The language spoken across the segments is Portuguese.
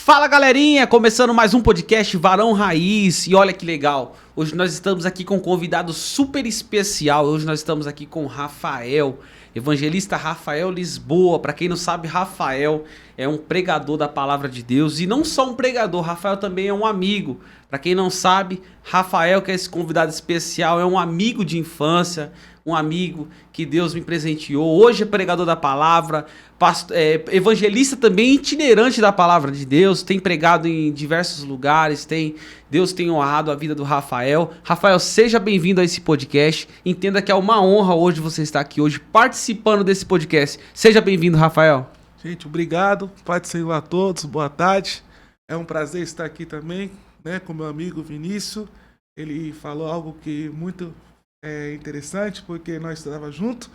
Fala galerinha, começando mais um podcast Varão Raiz e olha que legal, hoje nós estamos aqui com um convidado super especial, hoje nós estamos aqui com Rafael, evangelista Rafael Lisboa. Para quem não sabe, Rafael é um pregador da palavra de Deus e não só um pregador, Rafael também é um amigo. Para quem não sabe, Rafael, que é esse convidado especial, é um amigo de infância, um amigo que Deus me presenteou. Hoje é pregador da palavra, evangelista também itinerante da palavra de Deus, tem pregado em diversos lugares, Deus tem honrado a vida do Rafael. Rafael, seja bem-vindo a esse podcast. Entenda que é uma honra hoje você estar aqui hoje participando desse podcast. Seja bem-vindo, Rafael. Gente, obrigado. Pai do Senhor a todos, boa tarde. É um prazer estar aqui também, né, com meu amigo Vinícius. Ele falou algo que muito interessante, porque nós estávamos juntos.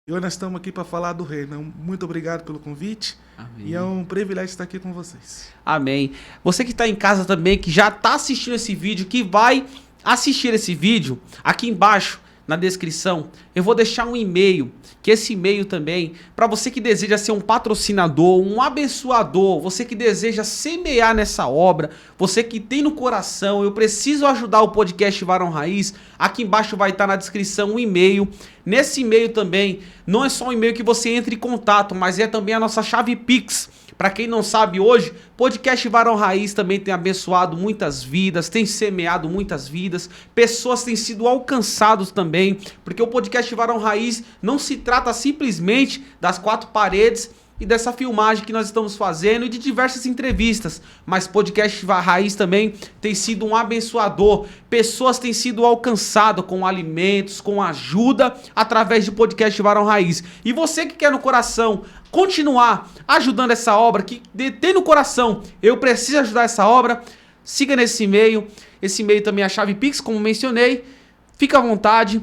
E hoje nós estamos aqui para falar do reino. Muito obrigado pelo convite. Amém. E é um privilégio estar aqui com vocês. Amém. Você que está em casa também, que já está assistindo esse vídeo, que vai assistir esse vídeo, aqui embaixo na descrição, eu vou deixar um e-mail, que esse e-mail também, para você que deseja ser um patrocinador, um abençoador, você que deseja semear nessa obra, você que tem no coração, eu preciso ajudar o podcast Varão Raiz, aqui embaixo vai estar na descrição um e-mail. Nesse e-mail também, não é só um e-mail que você entre em contato, mas é também a nossa chave Pix. Para quem não sabe hoje, podcast Varão Raiz também tem abençoado muitas vidas, tem semeado muitas vidas, pessoas têm sido alcançadas também, porque o podcast Varão Raiz não se trata simplesmente das quatro paredes e dessa filmagem que nós estamos fazendo e de diversas entrevistas, mas podcast Raiz também tem sido um abençoador, pessoas têm sido alcançadas com alimentos, com ajuda através de podcast Varão Raiz. E você que quer no coração continuar ajudando essa obra, que tem no coração, eu preciso ajudar essa obra, siga nesse e-mail. Esse e-mail também é a chave Pix, como mencionei. Fica à vontade,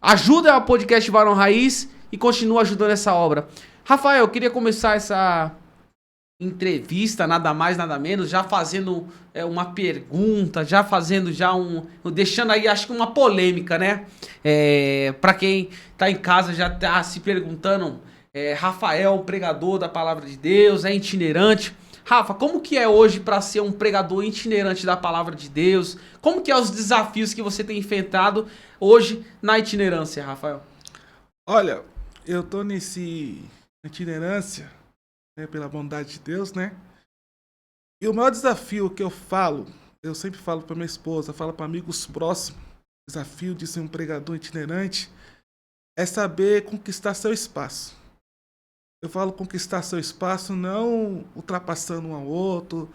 ajuda o podcast Varão Raiz e continua ajudando essa obra. Rafael, eu queria começar essa entrevista, nada mais, nada menos, já fazendo uma pergunta, já fazendo deixando aí, acho que uma polêmica, né? Para quem tá em casa já tá se perguntando, Rafael, pregador da palavra de Deus, é itinerante. Rafa, como que é hoje para ser um pregador itinerante da palavra de Deus? Como que é os desafios que você tem enfrentado hoje na itinerância, Rafael? Olha, eu tô nesse itinerância, né, pela bondade de Deus, né? E o maior desafio que eu sempre falo para minha esposa, falo para amigos próximos, o desafio de ser um pregador itinerante é saber conquistar seu espaço. Eu falo conquistar seu espaço não ultrapassando um ao outro,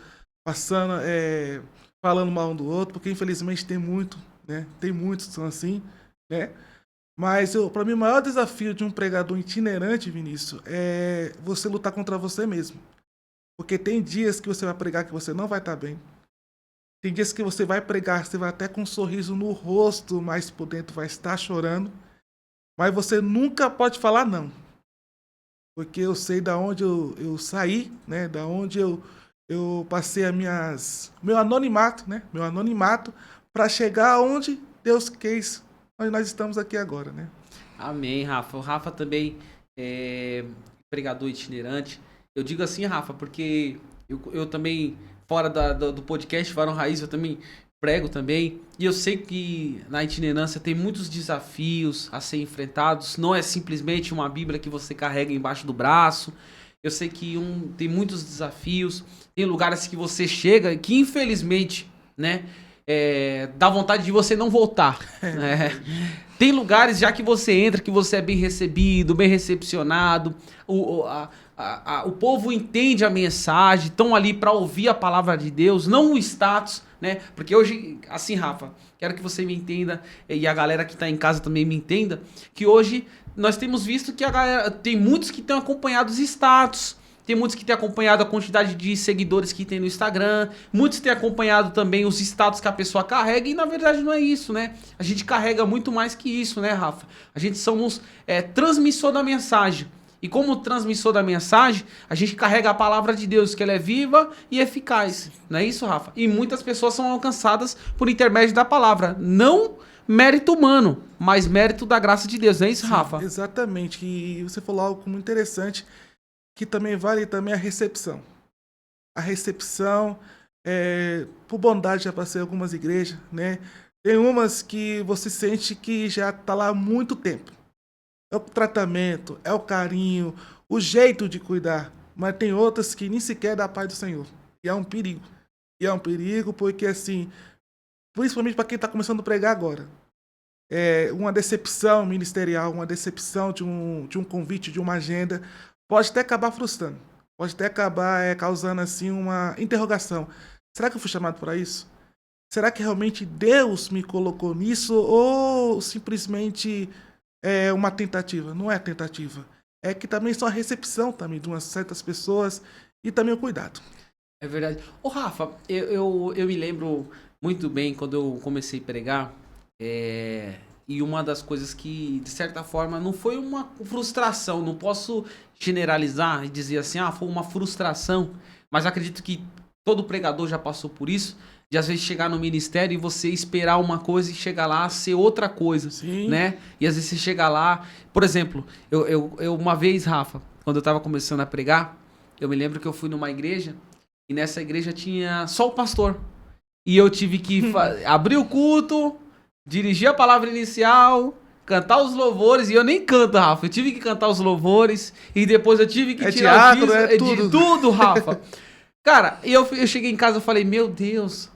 falando mal um do outro, porque infelizmente tem muito, né? Tem muitos que são assim, né? Mas para mim o maior desafio de um pregador itinerante, Vinícius, é você lutar contra você mesmo. Porque tem dias que você vai pregar que você não vai estar bem. Tem dias que você vai pregar, você vai até com um sorriso no rosto, mas por dentro vai estar chorando. Mas você nunca pode falar não. Porque eu sei da onde eu saí, né? Da onde eu passei meu anonimato, né? Meu anonimato para chegar aonde Deus quis. Nós estamos aqui agora, né? Amém, Rafa. O Rafa também é pregador itinerante. Eu digo assim, Rafa, porque eu também, fora do podcast Varão Raiz, eu também prego também. E eu sei que na itinerância tem muitos desafios a ser enfrentados. Não é simplesmente uma Bíblia que você carrega embaixo do braço. Eu sei que tem muitos desafios. Tem lugares que você chega que, infelizmente, né? Dá vontade de você não voltar. Tem lugares já que você entra, que você é bem recebido, bem recepcionado, o povo entende a mensagem, estão ali para ouvir a palavra de Deus, não o status, né? Porque hoje, assim, Rafa, quero que você me entenda, e a galera que está em casa também me entenda, que hoje nós temos visto que tem muitos que têm acompanhado os status. Tem muitos que têm acompanhado a quantidade de seguidores que tem no Instagram. Muitos têm acompanhado também os status que a pessoa carrega. E na verdade não é isso, né? A gente carrega muito mais que isso, né, Rafa? A gente somos transmissor da mensagem. E como transmissor da mensagem, a gente carrega a palavra de Deus, que ela é viva e eficaz. Não é isso, Rafa? E muitas pessoas são alcançadas por intermédio da palavra. Não mérito humano, mas mérito da graça de Deus. Não é isso, Rafa? Sim, exatamente. E você falou algo muito interessante, que também vale também a recepção. a recepção, por bondade já passei em algumas igrejas, né? Tem umas que você sente que já está lá há muito tempo. É o tratamento, é o carinho, o jeito de cuidar. Mas tem outras que nem sequer dá a paz do Senhor. E é um perigo. E é um perigo porque, assim, principalmente para quem está começando a pregar agora, uma decepção ministerial, uma decepção de um convite, de uma agenda, pode até acabar frustrando. Pode até acabar causando, assim, uma interrogação. Será que eu fui chamado para isso? Será que realmente Deus me colocou nisso? Ou simplesmente é uma tentativa? Não é tentativa. É que também só a recepção também de umas certas pessoas e também o cuidado. É verdade. Ô, Rafa, eu me lembro muito bem quando eu comecei a pregar, e uma das coisas que, de certa forma, não foi uma frustração, não posso generalizar e dizer assim, foi uma frustração, mas acredito que todo pregador já passou por isso, de às vezes chegar no ministério e você esperar uma coisa e chegar lá ser outra coisa, Sim. né? E às vezes você chega lá, por exemplo, eu uma vez, Rafa, quando eu tava começando a pregar, eu me lembro que eu fui numa igreja e nessa igreja tinha só o pastor. E eu tive que abrir o culto, dirigir a palavra inicial, cantar os louvores, e eu nem canto, Rafa, eu tive que cantar os louvores e depois eu tive que tirar teatro, de tudo, Rafa. Cara, e eu cheguei em casa e falei, meu Deus.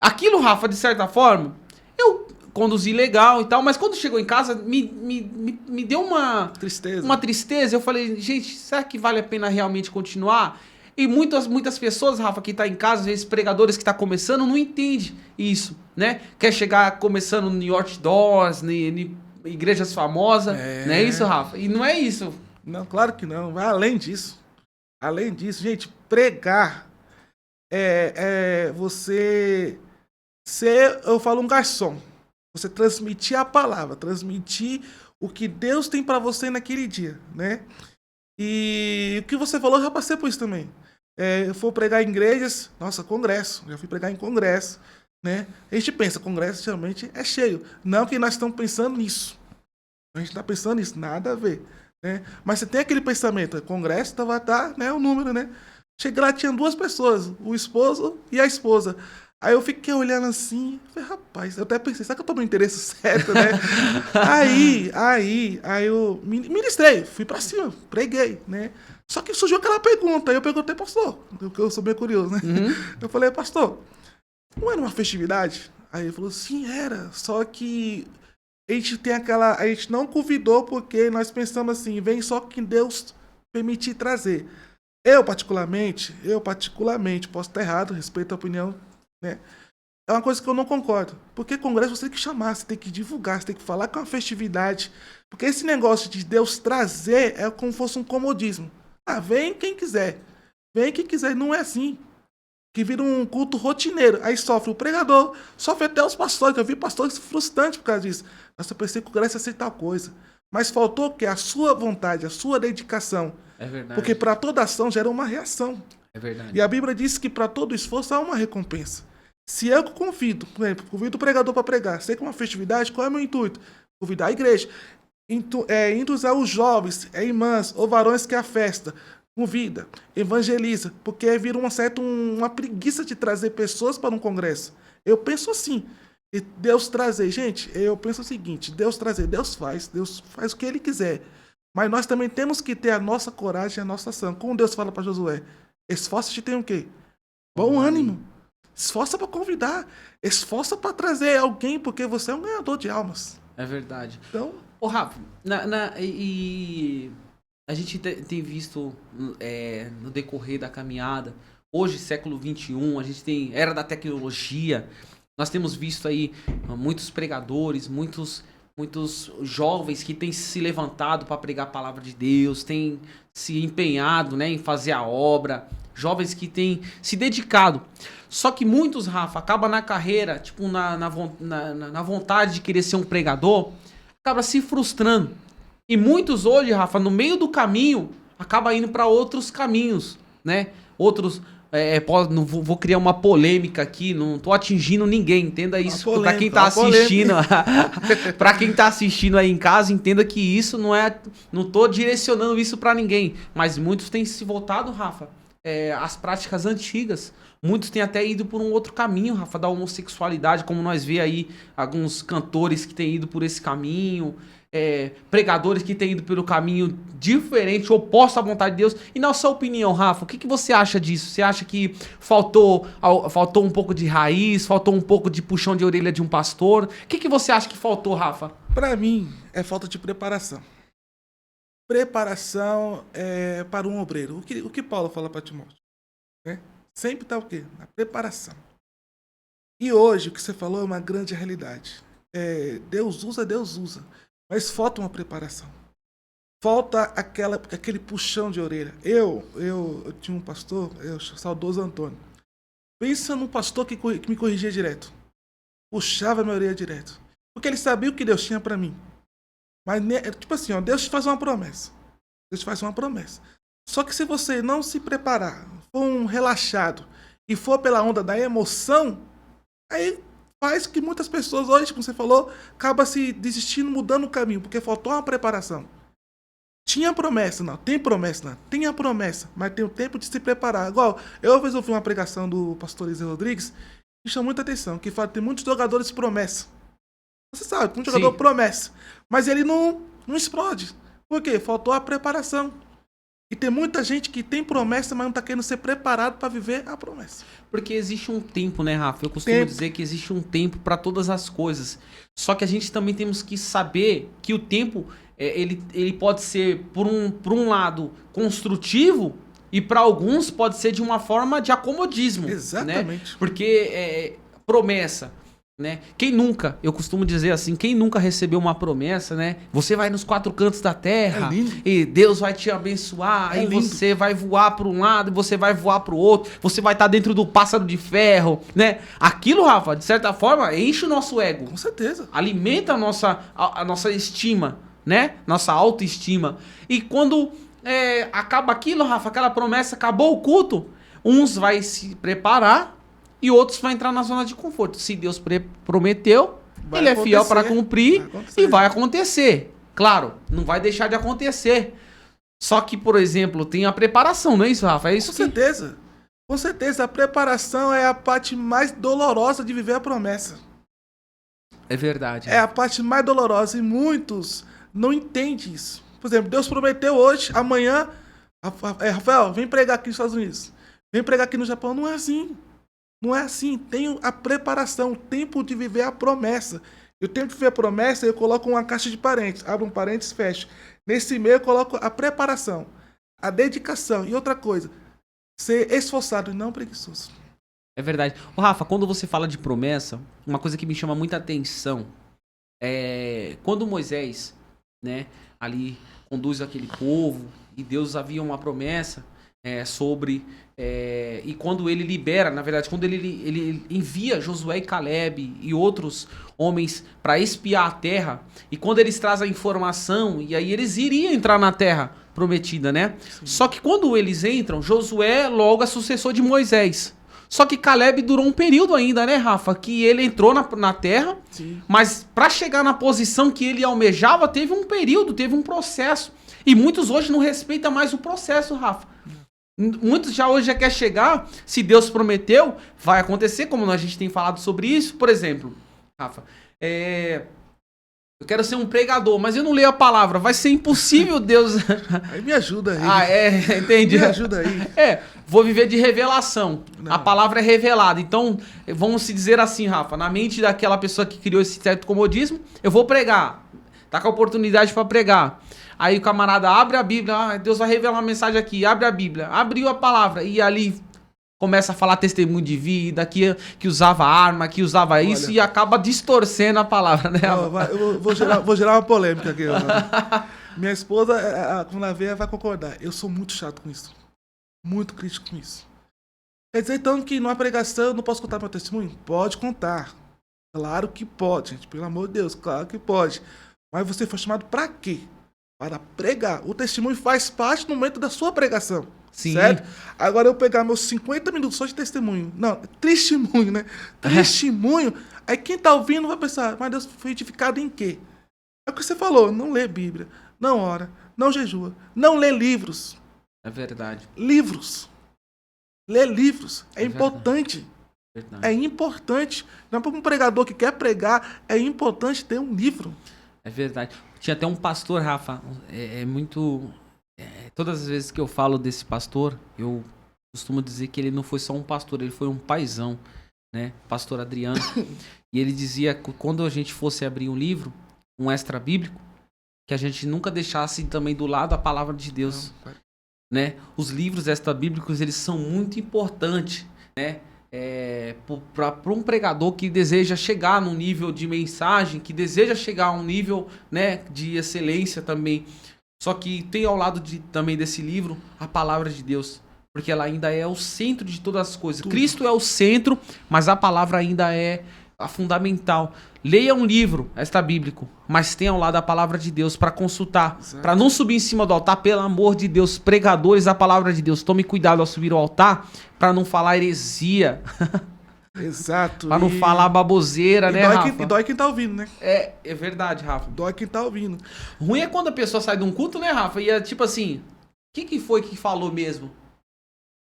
Aquilo, Rafa, de certa forma, eu conduzi legal e tal, mas quando chegou em casa, me deu uma tristeza. Eu falei, gente, será que vale a pena realmente continuar? E muitas pessoas, Rafa, que tá em casa, às vezes pregadores que tá começando, não entende isso, né? Quer chegar começando em outdoors, em igrejas famosas, não é isso, Rafa? E não é isso. Não, claro que não. Vai além disso. Além disso, gente, pregar você ser, eu falo, um garçom. Você transmitir a palavra, transmitir o que Deus tem para você naquele dia, né? E o que você falou, eu já passei por isso também. Eu fui pregar em igrejas, nossa, congresso, já fui pregar em congresso, né? A gente pensa, congresso geralmente é cheio. Não que nós estamos pensando nisso. A gente está pensando nisso, nada a ver, né? Mas você tem aquele pensamento, congresso vai estar, né, o número, né? Cheguei lá, tinha 2 pessoas, o esposo e a esposa. Aí eu fiquei olhando assim, falei, rapaz, eu até pensei, será que eu tô no endereço certo, né? aí eu ministrei, fui pra cima, preguei, né? Só que surgiu aquela pergunta, aí eu perguntei, pastor, porque eu sou bem curioso, né? Eu falei, pastor, não era uma festividade? Aí ele falou, sim, era, só que a gente não convidou porque nós pensamos assim, vem só que Deus permitir trazer. Eu particularmente, posso estar errado, respeito a opinião, né? É uma coisa que eu não concordo. Porque congresso você tem que chamar, você tem que divulgar, você tem que falar que é uma festividade. Porque esse negócio de Deus trazer é como se fosse um comodismo. Vem quem quiser. Vem quem quiser. Não é assim. Que vira um culto rotineiro. Aí sofre o pregador, sofre até os pastores. Eu vi pastores frustrantes por causa disso. Nossa, eu pensei que o congresso ia ser tal coisa. Mas faltou o quê? A sua vontade, a sua dedicação. É verdade. Porque para toda ação gera uma reação. É verdade. E a Bíblia diz que para todo esforço há uma recompensa. Se eu convido, por exemplo, convido o pregador para pregar, sei que é uma festividade, qual é o meu intuito? Convidar a igreja. Induzir os jovens, irmãs ou varões que é a festa. Convida, evangeliza, porque vira uma preguiça de trazer pessoas para um congresso. Eu penso assim. E Deus trazer, gente, eu penso o seguinte, Deus faz o que Ele quiser. Mas nós também temos que ter a nossa coragem e a nossa ação. Como Deus fala para Josué, esforça-te tem o quê? Bom ânimo. Esforça para convidar. Esforça para trazer alguém, porque você é um ganhador de almas. É verdade. Então... Ô, Rafa, e a gente tem visto no decorrer da caminhada, hoje, século XXI, a gente tem era da tecnologia, nós temos visto aí muitos pregadores, muitos jovens que têm se levantado para pregar a palavra de Deus, têm se empenhado, né, em fazer a obra, jovens que têm se dedicado. Só que muitos, Rafa, acabam na carreira, tipo, na vontade de querer ser um pregador, acaba se frustrando. E muitos hoje, Rafa, no meio do caminho, acaba indo para outros caminhos, né? Outros... não vou criar uma polêmica aqui, não tô atingindo ninguém, entenda isso. Para quem tá assistindo, para quem tá assistindo aí em casa, entenda que isso não tô direcionando isso para ninguém, mas muitos têm se voltado, Rafa, as práticas antigas. Muitos têm até ido por um outro caminho, Rafa, da homossexualidade, como nós vê aí alguns cantores que têm ido por esse caminho, pregadores que têm ido pelo caminho diferente, oposto à vontade de Deus. E na sua opinião, Rafa, o que você acha disso? Você acha que faltou um pouco de raiz, faltou um pouco de puxão de orelha de um pastor? O que você acha que faltou, Rafa? Para mim, é falta de preparação. Preparação para um obreiro. O que Paulo fala para Timóteo? Né? Sempre está o quê? Na preparação. E hoje, o que você falou é uma grande realidade. Deus usa. Mas falta uma preparação. Falta aquele puxão de orelha. Eu tinha um pastor, saudoso Antônio. Pensa num pastor que me corrigia direto. Puxava minha orelha direto. Porque ele sabia o que Deus tinha para mim. Mas, tipo assim, ó, Deus te faz uma promessa. Deus te faz uma promessa. Só que se você não se preparar, for um relaxado e for pela onda da emoção, aí faz que muitas pessoas hoje, como você falou, acabam se desistindo, mudando o caminho, porque faltou uma preparação. Tinha promessa, não. Tem promessa, não. Tem a promessa, mas tem o tempo de se preparar. Igual, eu uma vez ouvi uma pregação do pastor Isaac Rodrigues, me chamou muita atenção, que fala que tem muitos jogadores promessa. Você sabe, um jogador promessa, mas ele não explode. Por quê? Faltou a preparação. E tem muita gente que tem promessa, mas não está querendo ser preparado para viver a promessa. Porque existe um tempo, né, Rafa? Eu costumo dizer que existe um tempo para todas as coisas. Só que a gente também temos que saber que o tempo, ele pode ser, por um lado, construtivo, e para alguns pode ser de uma forma de acomodismo. Exatamente. Né? Porque promessa... Né? Quem nunca, eu costumo dizer assim, quem nunca recebeu uma promessa, né? Você vai nos 4 cantos da terra e Deus vai te abençoar, aí você vai voar para um lado e você vai voar para o outro, você vai estar dentro do pássaro de ferro, né? Aquilo, Rafa, de certa forma, enche o nosso ego. Com certeza. Alimenta a nossa estima, né? Nossa autoestima. E quando acaba aquilo, Rafa, aquela promessa, acabou o culto, uns vai se preparar e outros vão entrar na zona de conforto. Se Deus prometeu, ele é fiel para cumprir e vai acontecer. Claro, não vai deixar de acontecer. Só que, por exemplo, tem a preparação, não é isso, Rafa? É isso. Com certeza. Com certeza, a preparação é a parte mais dolorosa de viver a promessa. É verdade. É a parte mais dolorosa e muitos não entendem isso. Por exemplo, Deus prometeu hoje, amanhã, Rafael, vem pregar aqui nos Estados Unidos. Vem pregar aqui no Japão. Não é assim. Não é assim, tem a preparação, o tempo de viver a promessa. E o tempo de viver a promessa, eu coloco uma caixa de parênteses, abro um parênteses, fecho. Nesse meio eu coloco a preparação, a dedicação. E outra coisa, ser esforçado e não preguiçoso. É verdade. Ô, Rafa, quando você fala de promessa, uma coisa que me chama muita atenção é quando Moisés, né, ali conduz aquele povo e Deus havia uma promessa sobre... e quando ele libera, na verdade, quando ele envia Josué e Caleb e outros homens para espiar a terra, e quando eles trazem a informação, e aí eles iriam entrar na terra prometida, né? Sim. Só que quando eles entram, Josué logo é sucessor de Moisés. Só que Caleb durou um período ainda, né, Rafa? Que ele entrou na terra, sim, mas para chegar na posição que ele almejava, teve um período, teve um processo. E muitos hoje não respeitam mais o processo, Rafa. Muitos já hoje quer chegar, se Deus prometeu, vai acontecer, como a gente tem falado sobre isso. Por exemplo, Rafa, eu quero ser um pregador, mas eu não leio a palavra, vai ser impossível Deus... Aí me ajuda aí. Entendi. Me ajuda aí. Vou viver de revelação. Não. A palavra é revelada. Então, vamos se dizer assim, Rafa, na mente daquela pessoa que criou esse certo comodismo, eu vou pregar. Tá com a oportunidade para pregar. Aí o camarada abre a Bíblia, Deus vai revelar uma mensagem aqui, abre a Bíblia, abriu a palavra e ali começa a falar testemunho de vida, que usava arma, que usava isso. Olha, e acaba distorcendo a palavra, né? Eu vou gerar uma polêmica aqui. Minha esposa, quando ela ver, vai concordar. Eu sou muito chato com isso. Muito crítico com isso. Quer dizer, então, que numa pregação eu não posso contar meu testemunho? Pode contar. Claro que pode, gente. Pelo amor de Deus, claro que pode. Mas você foi chamado para quê? Para pregar. O testemunho faz parte do momento da sua pregação. Sim. Certo? Agora eu pegar meus 50 minutos só de testemunho. Não, testemunho, né? Testemunho. Aí quem tá ouvindo vai pensar, mas Deus foi edificado em quê? É o que você falou, não lê Bíblia, não ora, não jejua, não lê livros. É verdade. Livros. Ler livros é É importante. verdade. É importante. Não é para um pregador que quer pregar, é importante ter um livro. É verdade. Tinha até um pastor, Rafa, muito... todas as vezes que eu falo desse pastor, eu costumo dizer que ele não foi só um pastor, ele foi um paizão, né? Pastor Adriano. E ele dizia que quando a gente fosse abrir um livro, um extra bíblico, que a gente nunca deixasse também do lado a palavra de Deus, né? Os livros extra bíblicos, eles são muito importantes, né? Para um pregador que deseja chegar num nível de mensagem, que deseja chegar a um nível, né, de excelência também. Só que tem ao lado também desse livro a palavra de Deus, porque ela ainda é o centro de todas as coisas. Tudo. Cristo é o centro, mas a palavra ainda é a fundamental. Leia um livro extra bíblico, mas tenha ao lado a palavra de Deus para consultar, para não subir em cima do altar, pelo amor de Deus, pregadores da palavra de Deus, tome cuidado ao subir ao altar para não falar heresia, Exato. para não falar baboseira, né, Rafa? E dói quem tá ouvindo, né? É verdade, Rafa. Dói quem tá ouvindo. Ruim é quando a pessoa sai de um culto, né, Rafa? E é tipo assim, o que foi que falou mesmo?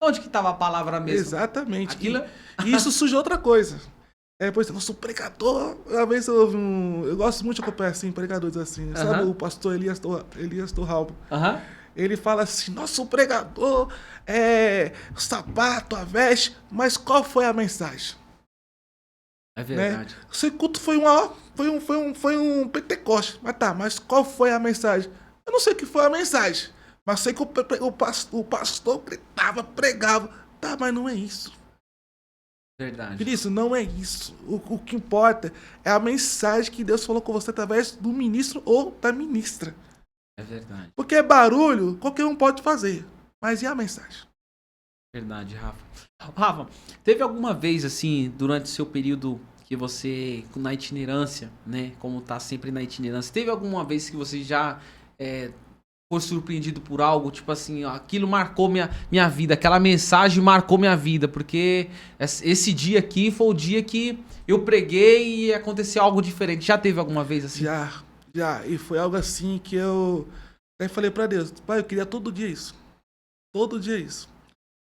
Onde que tava a palavra mesmo? Exatamente. Aquilo... E isso surge outra coisa. Pois eu sou pregador. Uma vez eu ouvi eu gosto muito de acompanhar assim, pregadores assim. Sabe o pastor Elias Torralbo? Ele fala assim, nosso pregador, o sapato, a veste, mas qual foi a mensagem? É verdade. Né? O seu culto foi um Pentecoste. Mas qual foi a mensagem? Eu não sei o que foi a mensagem, mas sei que o pastor gritava, pregava. Tá, mas não é isso. Verdade. Vinícius, não é isso. O que importa é a mensagem que Deus falou com você através do ministro ou da ministra. É verdade. Porque barulho, qualquer um pode fazer. Mas e a mensagem? Verdade, Rafa. Rafa, teve alguma vez, assim, durante o seu período que você, na itinerância, né? Como tá sempre na itinerância, teve alguma vez que você já foi surpreendido por algo, tipo assim, ó, aquilo marcou minha vida, aquela mensagem marcou minha vida, porque esse dia aqui foi o dia que eu preguei e aconteceu algo diferente. Já teve alguma vez assim? Já. E foi algo assim que eu até falei pra Deus, pai, eu queria todo dia isso. Todo dia isso.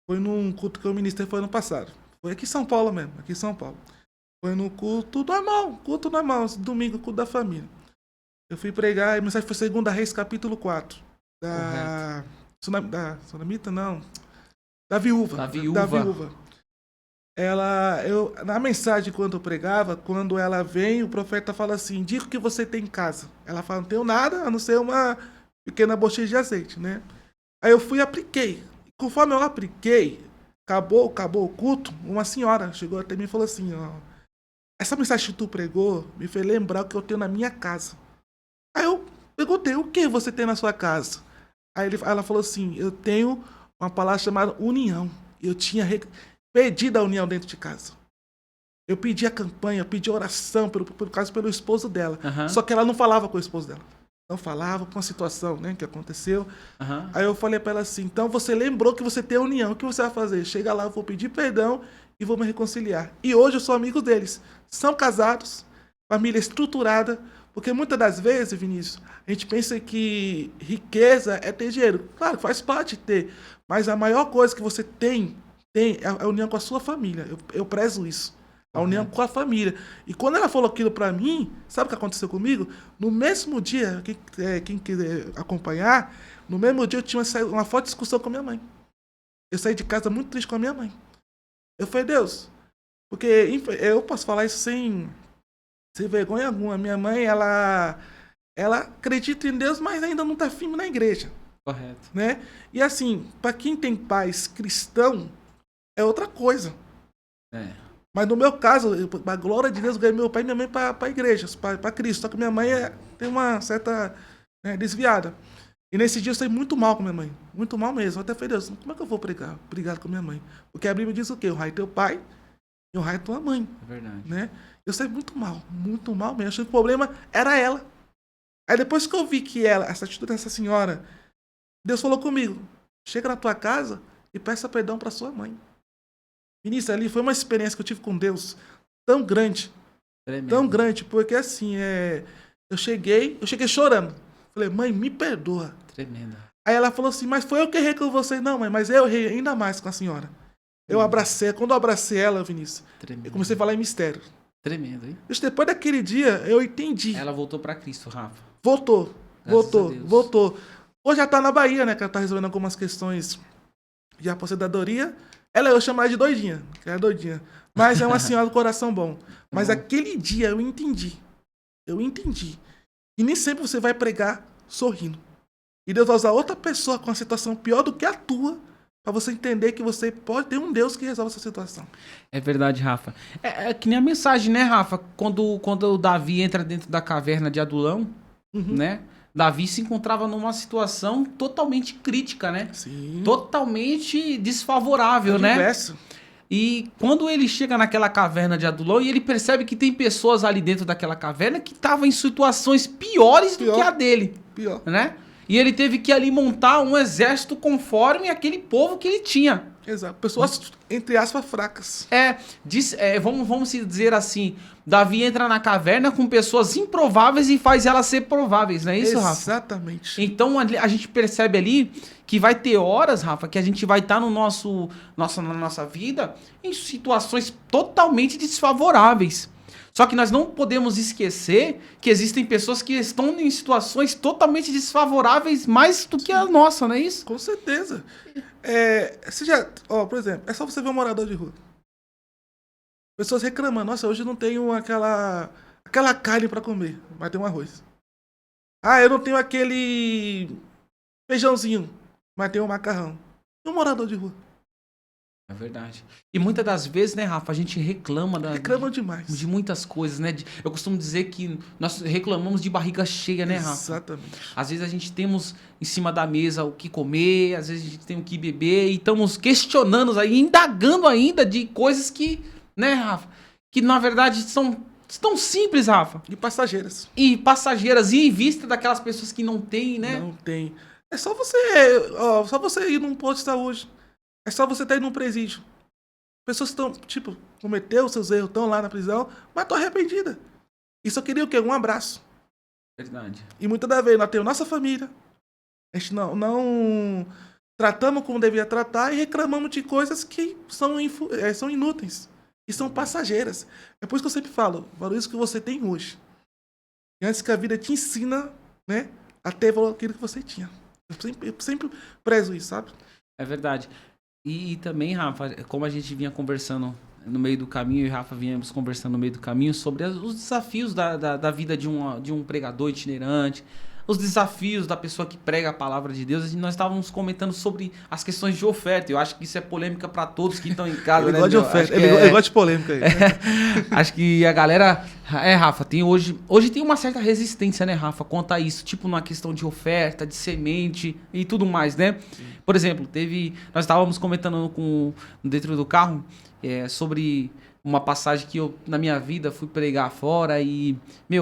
Foi num culto que eu ministrei, foi ano passado. Foi aqui em São Paulo mesmo, aqui em São Paulo. Foi no culto normal, domingo, culto da família. Eu fui pregar, a mensagem foi 2 Reis, capítulo 4. Da Sunamita, não. Da viúva. Da viúva. Na mensagem, quando eu pregava, quando ela vem, o profeta fala assim, diga o que você tem em casa. Ela fala, não tenho nada, a não ser uma pequena botija de azeite, né? Aí eu fui e apliquei. Conforme eu apliquei, acabou o culto, uma senhora chegou até mim e falou assim, ó, essa mensagem que tu pregou me fez lembrar o que eu tenho na minha casa. Aí eu perguntei, o que você tem na sua casa? Aí ela falou assim, eu tenho uma palavra chamada união. Eu tinha pedido a união dentro de casa. Eu pedi a campanha, pedi a oração pelo esposo dela. Só que ela não falava com o esposo dela. Não falava com a situação, né, que aconteceu. Aí eu falei pra ela assim, então você lembrou que você tem a união, o que você vai fazer? Chega lá, eu vou pedir perdão e vou me reconciliar. E hoje eu sou amigo deles. São casados, família estruturada, porque muitas das vezes, Vinícius, a gente pensa que riqueza é ter dinheiro. Claro, faz parte de ter. Mas a maior coisa que você tem é a união com a sua família. Eu prezo isso. A união com a família. E quando ela falou aquilo pra mim, sabe o que aconteceu comigo? No mesmo dia, quem quiser acompanhar, no mesmo dia eu tinha uma forte discussão com a minha mãe. Eu saí de casa muito triste com a minha mãe. Eu falei, Deus, porque eu posso falar isso sem vergonha alguma. Minha mãe, ela acredita em Deus, mas ainda não está firme na igreja. Correto. Né? E assim, para quem tem pais cristão, é outra coisa. Mas no meu caso, a glória de Deus, eu ganhei meu pai e minha mãe para a igreja, para Cristo. Só que minha mãe tem uma certa desviada. E nesse dia eu saí muito mal com minha mãe. Muito mal mesmo. Eu até falei, Deus, como é que eu vou brigar com minha mãe? Porque a Bíblia diz o quê? Honrai teu pai e honrai tua mãe. É verdade. Né? Eu saí muito mal mesmo. Achei que o problema era ela. Aí depois que eu vi que essa atitude dessa senhora, Deus falou comigo, chega na tua casa e peça perdão para sua mãe. Vinícius, ali foi uma experiência que eu tive com Deus tão grande. Tremendo. Tão grande, porque assim, eu cheguei chorando. Falei, mãe, me perdoa. Tremendo. Aí ela falou assim, mas foi eu que errei com você. Não, mãe, mas eu errei ainda mais com a senhora. Quando eu abracei ela, Vinícius, Tremendo. eu comecei a falar em mistério. Tremendo, hein? Isso depois daquele dia, eu entendi. Ela voltou pra Cristo, Rafa. Voltou. Graças a Deus. Voltou. Hoje já tá na Bahia, né? Que ela tá resolvendo algumas questões de aposentadoria. Eu chamo ela de doidinha, que ela é doidinha. Mas é uma senhora do coração bom. Mas aquele dia eu entendi. E nem sempre você vai pregar sorrindo. E Deus vai usar outra pessoa com uma situação pior do que a tua, pra você entender que você pode ter um Deus que resolve essa situação. É verdade, Rafa. É que nem a mensagem, né, Rafa? Quando o Davi entra dentro da caverna de Adulão, né? Davi se encontrava numa situação totalmente crítica, né? Sim. Totalmente desfavorável, né? Diverso. E quando ele chega naquela caverna de Adulão e ele percebe que tem pessoas ali dentro daquela caverna que estavam em situações piores do que a dele, Pior. né? E ele teve que ali montar um exército conforme aquele povo que ele tinha. Exato. Pessoas, entre aspas, fracas. Vamos se dizer assim, Davi entra na caverna com pessoas improváveis e faz elas ser prováveis, não é isso, Rafa? Exatamente. Então a gente percebe ali que vai ter horas, Rafa, que a gente vai estar na nossa vida em situações totalmente desfavoráveis. Só que nós não podemos esquecer que existem pessoas que estão em situações totalmente desfavoráveis mais do que a nossa, não é isso? Com certeza. Por exemplo, é só você ver um morador de rua. Pessoas reclamando, nossa, hoje eu não tenho aquela carne para comer, mas tem um arroz. Eu não tenho aquele feijãozinho, mas tem um macarrão. E um morador de rua? É verdade. E muitas das vezes, né, Rafa, a gente reclama demais. De muitas coisas, né? Eu costumo dizer que nós reclamamos de barriga cheia, né, Rafa? Exatamente. Às vezes a gente temos em cima da mesa o que comer, às vezes a gente tem o que beber e estamos questionando aí, indagando ainda de coisas que, né, Rafa, que na verdade são tão simples, Rafa. E passageiras. E em vista daquelas pessoas que não têm, né? Não tem. É só você ir num posto de saúde. É só você estar indo num presídio. Pessoas estão, cometeu seus erros, estão lá na prisão, mas estão arrependidas. E só queria o quê? Um abraço. Verdade. E muitas das vezes nós temos nossa família. A gente não tratamos como devia tratar e reclamamos de coisas que são inúteis. E são passageiras. É por isso que eu sempre falo, valorize o que você tem hoje. E antes que a vida te ensina, né, a ter valor aquilo que você tinha. Eu sempre prezo isso, sabe? É verdade. E também, Rafa, como a gente vinha conversando no meio do caminho, eu e Rafa vínhamos conversando no meio do caminho sobre os desafios da vida de um pregador itinerante, os desafios da pessoa que prega a palavra de Deus. E nós estávamos comentando sobre as questões de oferta. Eu acho que isso é polêmica para todos que estão em casa. Ele né, gosta de oferta, ele gosta de polêmica aí. Acho que a galera... Rafa, hoje tem uma certa resistência, né, Rafa, quanto a isso. Tipo, na questão de oferta, de semente e tudo mais, né? Sim. Por exemplo, nós estávamos comentando dentro do carro sobre uma passagem que eu, na minha vida, fui pregar fora e,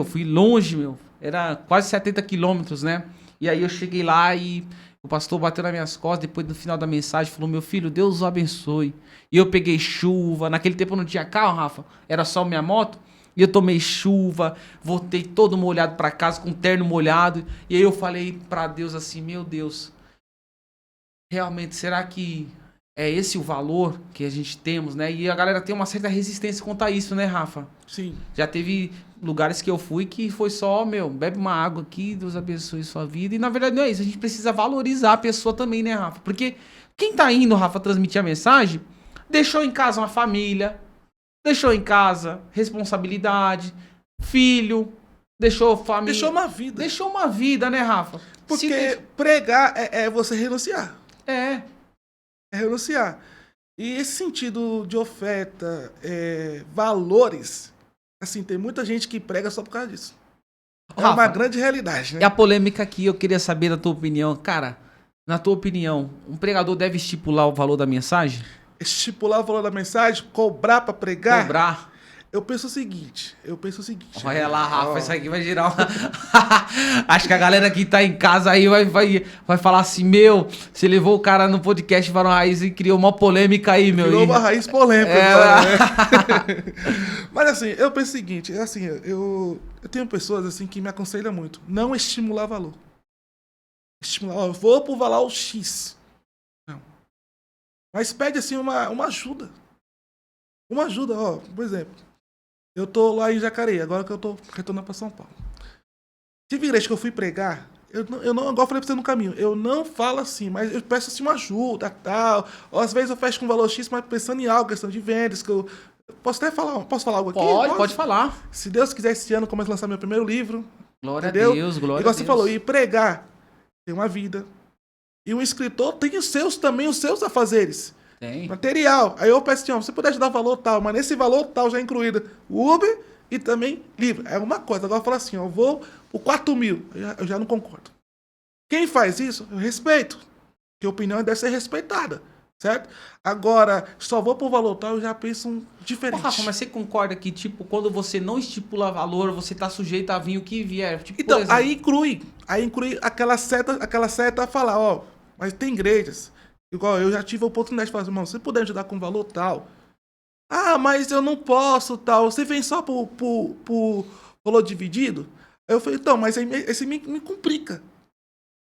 fui longe, Era quase 70 quilômetros, né? E aí eu cheguei lá e o pastor bateu nas minhas costas, depois no final da mensagem falou, meu filho, Deus o abençoe. E eu peguei chuva, naquele tempo eu não tinha carro, Rafa, era só minha moto. E eu tomei chuva, voltei todo molhado para casa, com terno molhado. E aí eu falei para Deus assim, meu Deus, realmente, será que é esse o valor que a gente temos, né? E a galera tem uma certa resistência quanto a isso, né, Rafa? Sim. Já teve lugares que eu fui que foi só, bebe uma água aqui, Deus abençoe sua vida. E na verdade não é isso, a gente precisa valorizar a pessoa também, né, Rafa? Porque quem tá indo, Rafa, transmitir a mensagem, deixou em casa uma família, deixou em casa responsabilidade, filho, deixou família. Deixou uma vida. Deixou uma vida, né, Rafa? Porque pregar é você renunciar. É renunciar. E esse sentido de oferta, valores, assim, tem muita gente que prega só por causa disso. É Rafa, uma grande realidade, né? E a polêmica aqui, eu queria saber da tua opinião. Cara, na tua opinião, um pregador deve estipular o valor da mensagem? Estipular o valor da mensagem? Cobrar para pregar? Cobrar. Eu penso o seguinte. Olha lá, Rafa, isso aqui vai girar uma... Acho que a galera que tá em casa aí vai falar assim, você levou o cara no podcast Varão Raiz e criou uma polêmica aí, Criou uma raiz polêmica. Né? Mas assim, eu penso o seguinte, assim, eu tenho pessoas assim que me aconselham muito. Não estimular valor. Estimular, eu vou pro valor X. Não. Mas pede, assim, uma ajuda. Uma ajuda, ó. Por exemplo, eu tô lá em Jacareí, agora que eu tô retornando pra São Paulo. Tive igreja que eu fui pregar, eu não, igual eu falei pra você no caminho, eu não falo assim, mas eu peço assim uma ajuda, tal. Ou às vezes eu fecho com valor X, mas pensando em algo, questão de vendas, que eu... Posso falar algo aqui? Pode falar. Se Deus quiser, esse ano eu começo a lançar meu primeiro livro. Glória Entendeu? a Deus, glória Igual a você Deus. falou, e pregar tem uma vida. E o escritor tem os seus também, os seus afazeres. Tem. Material. Aí eu peço assim, ó, você puder ajudar valor tal, mas nesse valor tal já é incluído o Uber e também livro. É uma coisa. Agora eu falo assim, ó, eu vou por 4 mil. Eu já não concordo. Quem faz isso, eu respeito. Porque a opinião deve ser respeitada. Certo? Agora, só vou por valor tal, eu já penso diferente. Ô, Rafa, mas você concorda que, tipo, quando você não estipula valor, você tá sujeito a vir o que vier? Tipo, Então, por exemplo, aí inclui aquela seta a falar, ó, mas tem igrejas. Igual eu já tive a oportunidade de falar, irmão, se você puder ajudar com valor tal. Ah, mas eu não posso, tal. Você vem só por valor dividido? Aí eu falei, então, mas aí esse me complica.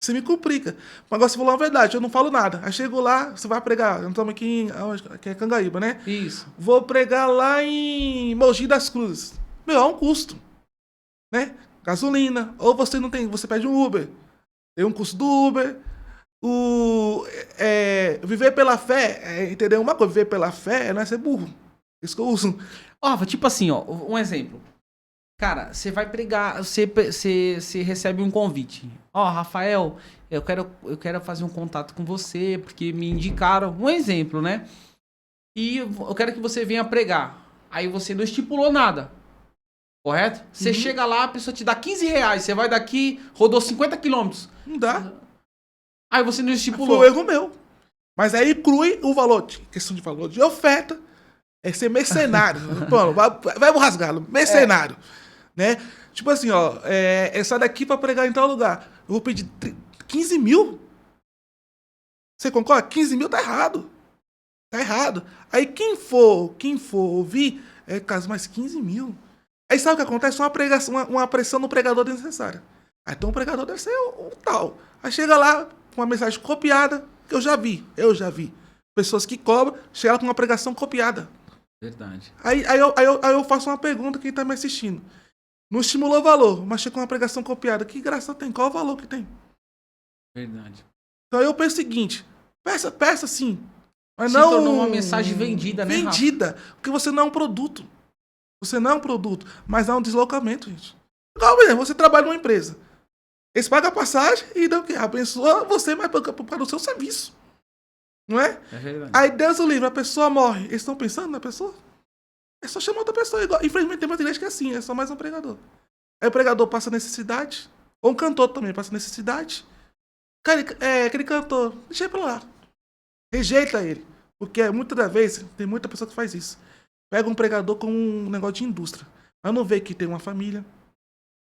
Você me complica. Mas agora você falou a verdade, eu não falo nada. Aí chego lá, você vai pregar. Nós estamos aqui é Cangaíba, né? isso. Vou pregar lá em Mogi das Cruzes. Meu, é um custo. Né? Gasolina. Ou você não tem, você pede um Uber. Tem um custo do Uber. Viver pela fé, entendeu? Uma coisa, viver pela fé não é ser burro. Isso que eu uso. Ó, Rafa, tipo assim, ó, um exemplo. Cara, você vai pregar, você recebe um convite. Ó, Rafael, eu quero fazer um contato com você, porque me indicaram. Um exemplo, né? E eu quero que você venha pregar. Aí você não estipulou nada. Correto? Você chega lá, a pessoa te dá 15 reais. Você vai daqui, rodou 50 quilômetros. Não dá. Aí você não estipulou. Foi um erro meu. Mas aí inclui o valor, questão de valor de oferta, é ser mercenário. Pô, vai rasgá-lo, mercenário. Né? Tipo assim, ó, sai daqui pra pregar em tal lugar. Eu vou pedir 15 mil? Você concorda? 15 mil tá errado. Tá errado. Aí quem for ouvir, caso mais 15 mil. Aí sabe o que acontece? Uma pressão no pregador desnecessária. Aí então o pregador deve ser o tal. Aí chega lá com uma mensagem copiada, que eu já vi. Pessoas que cobram, chega lá com uma pregação copiada. Verdade. Aí eu faço uma pergunta a quem tá me assistindo. Não estimulou valor, mas chega com uma pregação copiada. Que graça tem? Qual o valor que tem? Verdade. Então eu penso o seguinte, peça sim. Mas Se não tornou uma mensagem vendida, né, Rafa? Vendida. Porque você não é um produto. Você não é um produto, mas há um deslocamento, gente. Igual mesmo, você trabalha numa empresa. Eles pagam a passagem e dão o quê? Abençoa você, mas para o seu serviço. Não é? É verdade. Aí Deus o livre, a pessoa morre. Eles estão pensando na pessoa? É só chamar outra pessoa. Igual. Infelizmente tem uma igreja que é assim, é só mais um pregador. Aí o pregador passa necessidade. Ou um cantor também passa necessidade. Cara, aquele cantor, deixa ele pra lá. Rejeita ele. Porque muitas das vezes, tem muita pessoa que faz isso. Pega um pregador com um negócio de indústria. Mas não vê que tem uma família.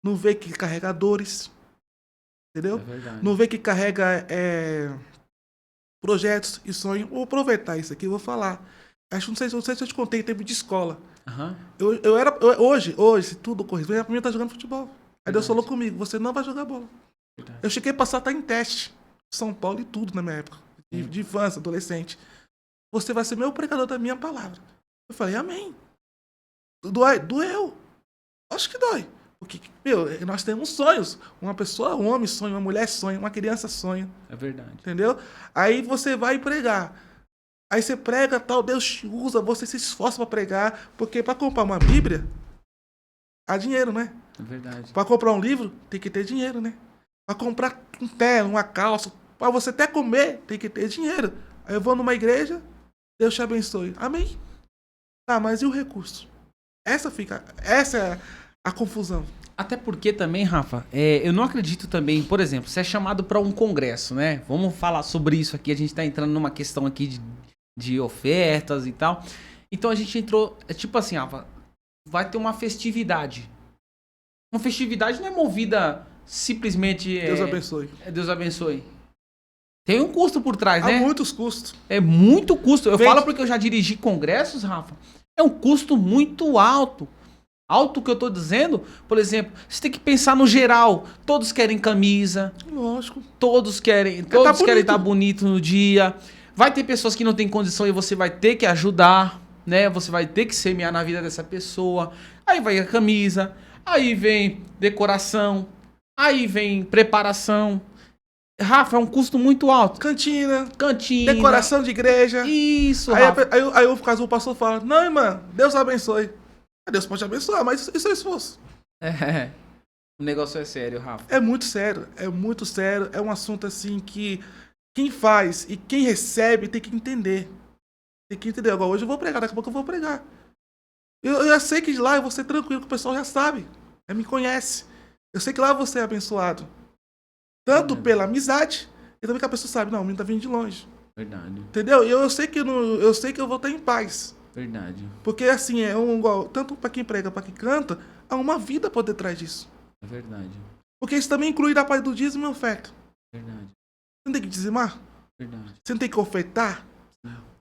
Não vê que carrega dores. Entendeu? É verdade. Não vê que carrega projetos e sonhos. Vou aproveitar isso aqui, vou falar. Não sei se eu te contei em tempo de escola. Hoje, se tudo correr bem, a minha tá jogando futebol. Aí Deus falou comigo, você não vai jogar bola. Verdade. Eu cheguei a passar até em teste. São Paulo e tudo na minha época. De infância, adolescente. Você vai ser meu pregador da minha palavra. Eu falei, amém. Doeu. Acho que dói. Porque, nós temos sonhos. Uma pessoa, um homem sonha, uma mulher sonha, uma criança sonha. É verdade. Entendeu? Aí você vai pregar. Aí você prega, tal, Deus te usa, você se esforça para pregar. Porque para comprar uma Bíblia, há dinheiro, né? É verdade. Para comprar um livro, tem que ter dinheiro, né? Para comprar um terno, uma calça, para você até comer, tem que ter dinheiro. Aí eu vou numa igreja, Deus te abençoe. Amém? Tá, mas e o recurso? Essa é a confusão. Até porque também, Rafa, eu não acredito também, por exemplo, você é chamado para um congresso, né? Vamos falar sobre isso aqui, a gente tá entrando numa questão aqui de ofertas e tal. Então a gente entrou, tipo assim, Rafa, vai ter uma festividade. Uma festividade não é movida simplesmente... Deus abençoe. Deus abençoe. Tem um custo por trás, né? Há muitos custos. É muito custo. Eu falo porque eu já dirigi congressos, Rafa. É um custo muito alto. Alto que eu tô dizendo, por exemplo, você tem que pensar no geral. Todos querem camisa. Lógico. Todos querem estar bonito no dia. Vai ter pessoas que não têm condição e você vai ter que ajudar, né? Você vai ter que semear na vida dessa pessoa. Aí vai a camisa, aí vem decoração, aí vem preparação. Rafa, é um custo muito alto. Cantina, Cantina. decoração de igreja. Isso, Aí, Rafa. aí o caso o pastor fala, não, irmã, Deus abençoe. Deus pode abençoar, mas isso é esforço. É. O negócio é sério, Rafa. É muito sério, é muito sério. É um assunto assim que quem faz e quem recebe tem que entender. Tem que entender. Agora, hoje eu vou pregar, daqui a pouco eu vou pregar. Eu já sei que de lá eu vou ser tranquilo, que o pessoal já sabe. Já me conhece. Eu sei que lá eu vou ser abençoado. Tanto pela amizade, e também que a pessoa sabe, não, o menino tá vindo de longe. Verdade. Entendeu? E eu sei que eu sei que eu vou estar em paz. Verdade. Porque assim, tanto para quem prega, para quem canta, há uma vida por detrás disso. É verdade. Porque isso também inclui da parte do dízimo e oferta. Verdade. Você não tem que dizimar? Verdade. Você não tem que ofertar?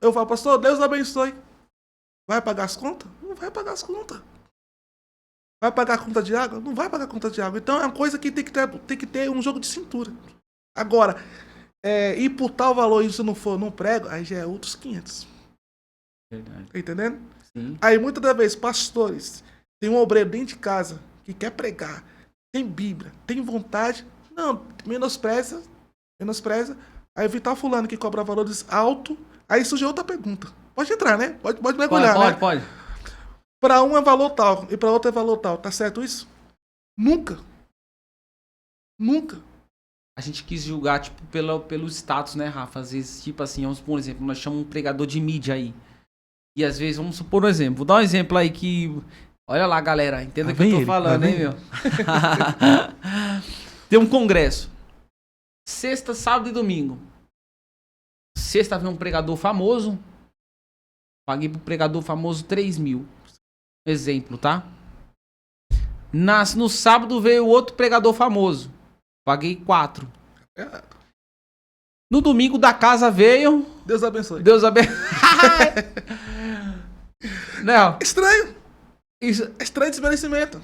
Eu falo, pastor, Deus abençoe. Vai pagar as contas? Não vai pagar as contas. Vai pagar a conta de água? Não vai pagar a conta de água. Então é uma coisa que tem que ter um jogo de cintura. Agora, ir por tal valor e se não for, não prego, aí já é outros 500. Verdade. Tá entendendo? Sim. Aí muitas das vezes, pastores, tem um obreiro dentro de casa que quer pregar, tem Bíblia, tem vontade, não, menospreza. Aí o Vital fulano que cobra valores altos, aí surge outra pergunta. Pode entrar, né? Pode mergulhar, né? Pode. Para um é valor tal e para outro é valor tal. Tá certo isso? Nunca. A gente quis julgar, tipo, pelo status, né, Rafa? Às vezes, tipo assim, vamos supor um exemplo, nós chamamos um pregador de mídia aí. E às vezes, vamos supor um exemplo. Vou dar um exemplo aí que... Olha lá, galera. Entenda o que eu tô falando, hein, meu? Tem um congresso. Sexta, sábado e domingo. Sexta vem um pregador famoso. Paguei pro pregador famoso 3 mil. Exemplo, tá? No sábado veio outro pregador famoso. Paguei 4. No domingo da casa veio... Deus abençoe. Não. Estranho. Isso... É estranho desmerecimento.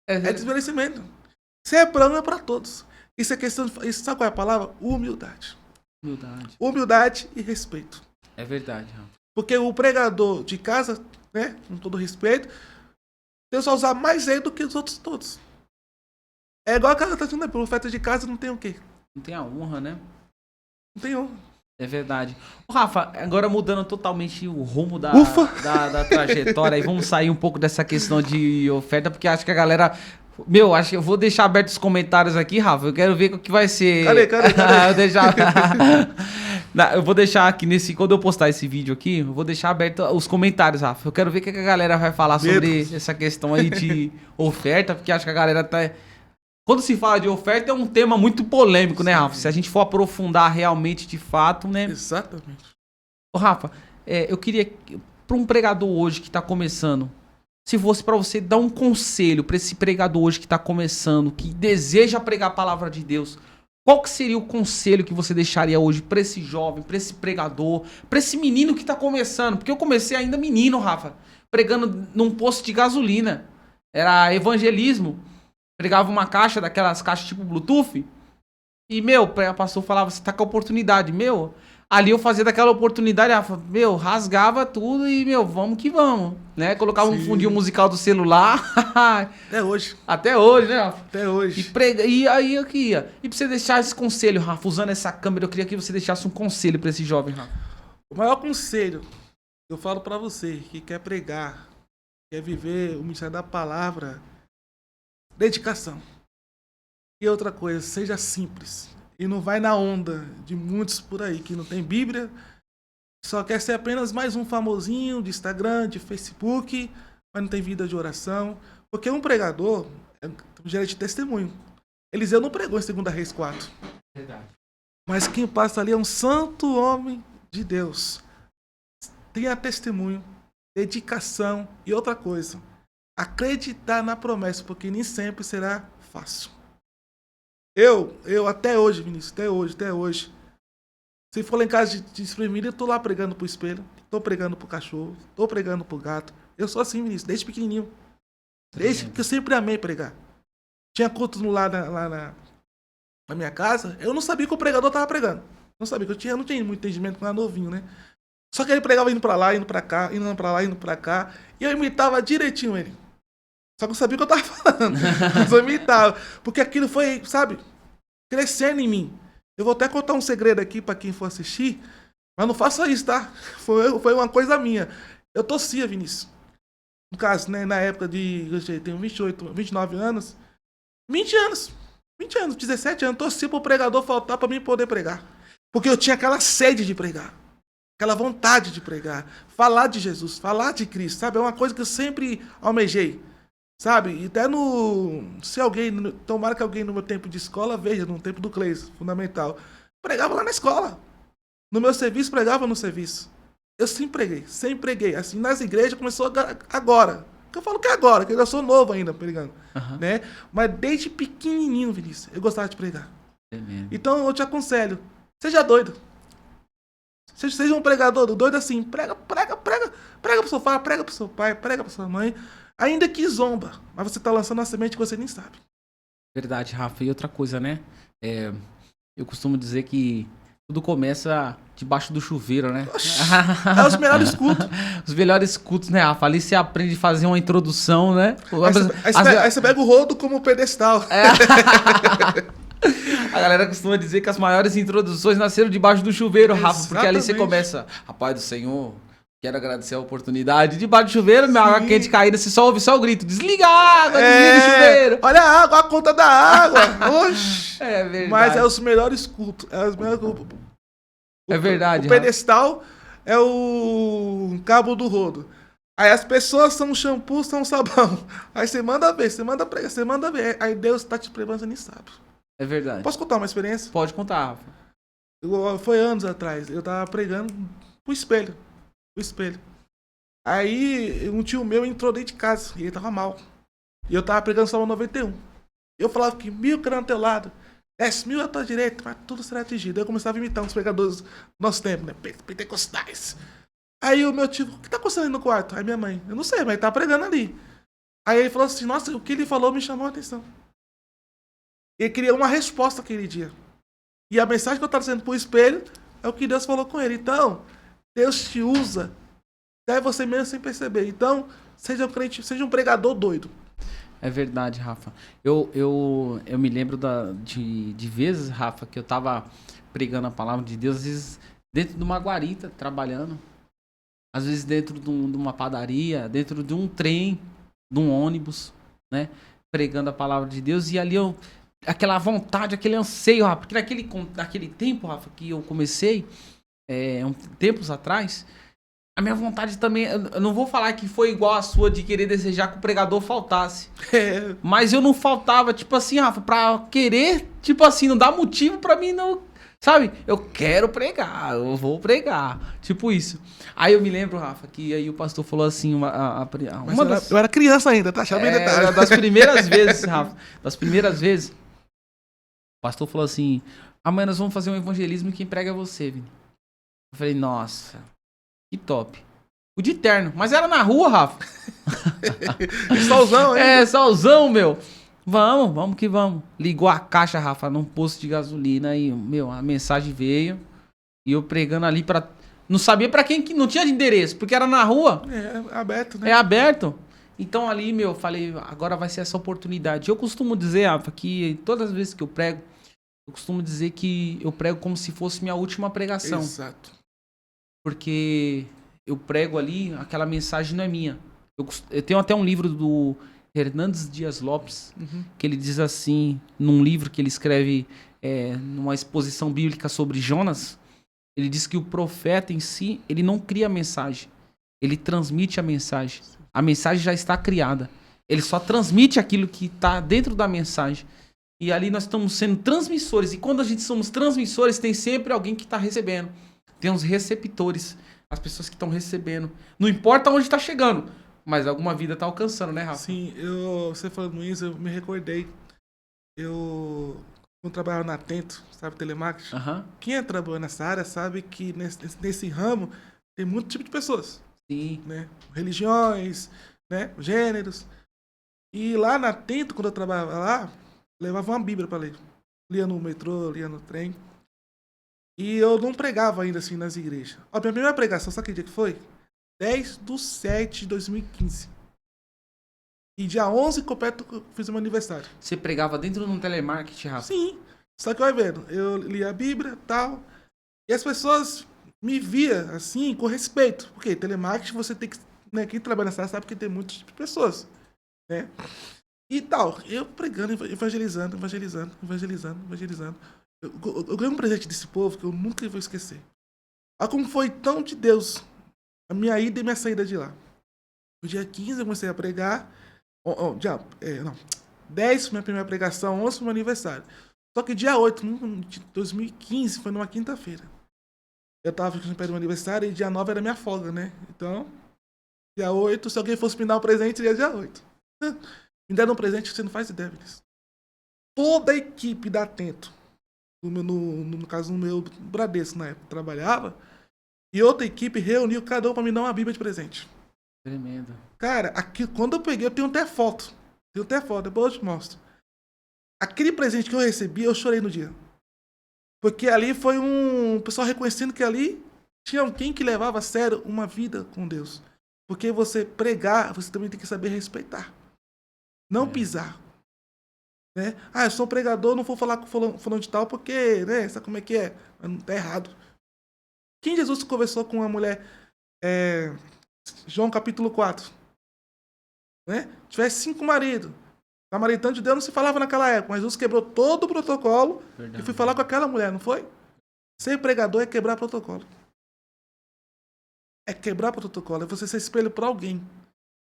É desmerecimento. Se é pra um, é pra todos. Isso é questão de... Isso, sabe qual é a palavra? Humildade. Humildade e respeito. É verdade, Rafa. Porque o pregador de casa, né, com todo respeito, Deus vai usar mais ele do que os outros todos. É igual a casa tá dizendo, né? Pelo feto de casa não tem o quê? Não tem a honra, né? Não tem honra. É verdade. Ô, Rafa, agora mudando totalmente o rumo da trajetória, aí vamos sair um pouco dessa questão de oferta, porque acho que a galera... Meu, acho que eu vou deixar aberto os comentários aqui, Rafa. Eu quero ver o que vai ser. Cadê? Eu vou deixar aqui quando eu postar esse vídeo aqui, eu vou deixar aberto os comentários, Rafa. Eu quero ver o que a galera vai falar sobre essa questão aí de oferta, porque acho que a galera tá... Quando se fala de oferta é um tema muito polêmico, né, Rafa? Se a gente for aprofundar realmente de fato, né? Exatamente. Ô, Rafa, eu queria, para um pregador hoje que tá começando, se fosse para você dar um conselho para esse pregador hoje que tá começando, que deseja pregar a palavra de Deus, qual que seria o conselho que você deixaria hoje para esse jovem, para esse pregador, para esse menino que tá começando? Porque eu comecei ainda menino, Rafa, pregando num posto de gasolina. Era evangelismo. Pregava uma caixa, daquelas caixas tipo Bluetooth. E, meu, o pastor falava, você tá com a oportunidade. Meu, ali eu fazia daquela oportunidade, meu, rasgava tudo e, meu, vamos que vamos. Né? Colocava um fundinho musical do celular. Até hoje. Até hoje, né, Rafa? Até hoje. E aí eu queria. E pra você deixar esse conselho, Rafa, usando essa câmera, eu queria que você deixasse um conselho pra esse jovem, Rafa. O maior conselho que eu falo pra você, que quer pregar, quer viver o ministério da palavra, dedicação. E outra coisa, seja simples. E não vai na onda de muitos por aí que não tem Bíblia, só quer ser apenas mais um famosinho de Instagram, de Facebook, mas não tem vida de oração. Porque um pregador gera de testemunho. Eliseu não pregou em 2 Reis 4. Verdade. Mas quem passa ali é um santo homem de Deus. Tenha testemunho, dedicação e outra coisa. Acreditar na promessa, porque nem sempre será fácil. Eu até hoje, Vinícius, até hoje. Se for lá em casa de desprevenido, eu tô lá pregando pro espelho, tô pregando pro cachorro, tô pregando pro gato. Eu sou assim, Vinícius, desde pequenininho. Desde que eu sempre amei pregar. Tinha cultos lá na minha casa, eu não sabia que o pregador tava pregando. Não sabia, que eu não tinha muito entendimento quando era novinho, né? Só que ele pregava indo pra lá, indo pra cá, indo pra lá, indo pra cá. E eu imitava direitinho ele. Só que eu sabia o que eu tava falando. Mas eu imitava. Porque aquilo foi, sabe, crescendo em mim. Eu vou até contar um segredo aqui pra quem for assistir. Mas não faça isso, tá? Foi uma coisa minha. Eu tossia, Vinícius. No caso, né, na época de... Eu tenho 28, 29 anos. 20 anos. 20 anos, 17 anos. Torcia pro pregador faltar pra mim poder pregar. Porque eu tinha aquela sede de pregar. Aquela vontade de pregar. Falar de Jesus, falar de Cristo, sabe? É uma coisa que eu sempre almejei. Sabe? E até no... Se alguém... Tomara que alguém no meu tempo de escola veja, no tempo do Cleis, fundamental. Pregava lá na escola. No meu serviço, pregava no serviço. Eu sempre preguei. Assim, nas igrejas começou agora. Que eu falo que é agora, que eu sou novo ainda pregando. Né? Mas desde pequenininho, Vinícius, eu gostava de pregar. É mesmo. Então eu te aconselho, seja doido. Seja um pregador doido assim. Prega pro seu pai, prega pro seu pai, prega pra sua mãe. Ainda que zomba, mas você tá lançando uma semente que você nem sabe. Verdade, Rafa. E outra coisa, né? Eu costumo dizer que tudo começa debaixo do chuveiro, né? É os melhores cultos. Os melhores cultos, né, Rafa? Ali você aprende a fazer uma introdução, né? Aí você pega o rodo como pedestal. A galera costuma dizer que as maiores introduções nasceram debaixo do chuveiro, Rafa. Porque ali você começa, a paz do Senhor, quero agradecer a oportunidade. Debaixo do chuveiro, minha água quente caída, você só ouve só o grito, desliga a água, desliga o chuveiro. Olha a água, a conta da água. Oxi. É verdade. Mas é os melhores cultos. É os melhores cultos. É verdade. O pedestal é o cabo do rodo. Aí as pessoas são shampoo, são sabão. Aí você manda ver, você manda pregar, você manda ver. Aí Deus tá te preparando, você nem sabe. É verdade. Posso contar uma experiência? Pode contar, Rafa. Foi anos atrás. Eu tava pregando pro espelho. Aí um tio meu entrou dentro de casa e ele tava mal. E eu tava pregando Salmo 91. Eu falava que 1000 caras ao teu lado. 10.000 à tua direita, mas tudo será atingido. Eu começava a imitar uns pregadores do nosso tempo, né? Pentecostais. Aí o meu tio, o que tá acontecendo no quarto? Aí minha mãe, eu não sei, mas ele tá pregando ali. Aí ele falou assim, nossa, o que ele falou me chamou a atenção. Ele queria uma resposta aquele dia. E a mensagem que eu tava dizendo pro espelho é o que Deus falou com ele. Então, Deus te usa, até você mesmo sem perceber. Então, seja um crente, seja um pregador doido. É verdade, Rafa. Eu me lembro de vezes, Rafa, que eu tava pregando a palavra de Deus, às vezes dentro de uma guarita, trabalhando. Às vezes dentro de uma padaria, dentro de um trem, de um ônibus, né? Pregando a palavra de Deus. E ali aquela vontade, aquele anseio, Rafa. Porque naquele tempo, Rafa, que eu comecei, tempos atrás, a minha vontade também, eu não vou falar que foi igual a sua de querer desejar que o pregador faltasse. Mas eu não faltava, tipo assim, Rafa, pra querer, tipo assim, não dá motivo pra mim não, sabe? Eu quero pregar, eu vou pregar, tipo isso. Aí eu me lembro, Rafa, que aí o pastor falou assim, eu era criança ainda, tá? Achando bem detalhe. Das primeiras vezes, Rafa, o pastor falou assim, amanhã nós vamos fazer um evangelismo e quem prega é você, Vini. Eu falei, nossa... Que top. O de terno. Mas era na rua, Rafa. Solzão, hein? Solzão, meu. Vamos que vamos. Ligou a caixa, Rafa, num posto de gasolina e, a mensagem veio. E eu pregando ali pra... Não sabia pra quem que não tinha endereço, porque era na rua. É aberto, né? É aberto. Então ali, falei, agora vai ser essa oportunidade. Eu costumo dizer, Rafa, que todas as vezes que eu prego, eu costumo dizer que eu prego como se fosse minha última pregação. Exato. Porque eu prego ali, aquela mensagem não é minha. Eu tenho até um livro do Hernandes Dias Lopes, que ele diz assim, num livro que ele escreve numa exposição bíblica sobre Jonas, ele diz que o profeta em si, ele não cria a mensagem, ele transmite a mensagem. A mensagem já está criada. Ele só transmite aquilo que está dentro da mensagem. E ali nós estamos sendo transmissores. E quando a gente somos transmissores, tem sempre alguém que está recebendo. Tem os receptores, as pessoas que estão recebendo. Não importa onde está chegando, mas alguma vida está alcançando, né, Rafa? Sim, você falando isso, eu me recordei. Quando trabalhava na Atento, sabe, telemarketing? Quem trabalha nessa área sabe que nesse ramo tem muito tipo de pessoas. Sim. Né? Religiões, né? Gêneros. E lá na Atento, quando eu trabalhava lá, levava uma Bíblia para ler. Lia no metrô, lia no trem. E eu não pregava ainda assim nas igrejas. A minha primeira pregação, sabe que dia que foi? 10/7/2015. E dia 11 completo eu fiz o meu aniversário. Você pregava dentro de um telemarketing, Rafa? Sim. Só que vai vendo, eu li a Bíblia e tal. E as pessoas me via assim, com respeito. Porque telemarketing você tem que. Né, quem trabalha nessa área sabe que tem muitos tipos de pessoas. Né? E tal. Eu pregando, evangelizando. Eu ganhei um presente desse povo que eu nunca vou esquecer. Olha como foi tão de Deus a minha ida e minha saída de lá. No dia 15 eu comecei a pregar. 10 foi minha primeira pregação, 11 foi meu aniversário. Só que dia 8 de 2015 foi numa quinta-feira. Eu tava ficando perto do meu aniversário e dia 9 era minha folga, né? Então, dia 8, se alguém fosse me dar um presente, seria dia 8. Me deram um presente que você não faz ideia, Vinícius. Toda a equipe da Atento, no caso, no meu Bradesco, na época, trabalhava, e outra equipe reuniu cada um pra me dar uma Bíblia de presente. Tremendo. Cara, aqui, quando eu peguei, eu tenho até foto. Depois eu te mostro. Aquele presente que eu recebi, eu chorei no dia. Porque ali foi um pessoal reconhecendo que ali tinha alguém que levava a sério uma vida com Deus. Porque você pregar, você também tem que saber respeitar. Não pisar. Né? Eu sou um pregador, não vou falar com fulano de tal porque, né, sabe como é que é? Tá errado. Quem Jesus conversou com uma mulher, João capítulo 4, né? Tivesse 5 maridos, samaritano de Deus não se falava naquela época, mas Jesus quebrou todo o protocolo. Verdade. E foi falar com aquela mulher, não foi? Ser pregador é quebrar protocolo. É quebrar protocolo, é você ser espelho para alguém.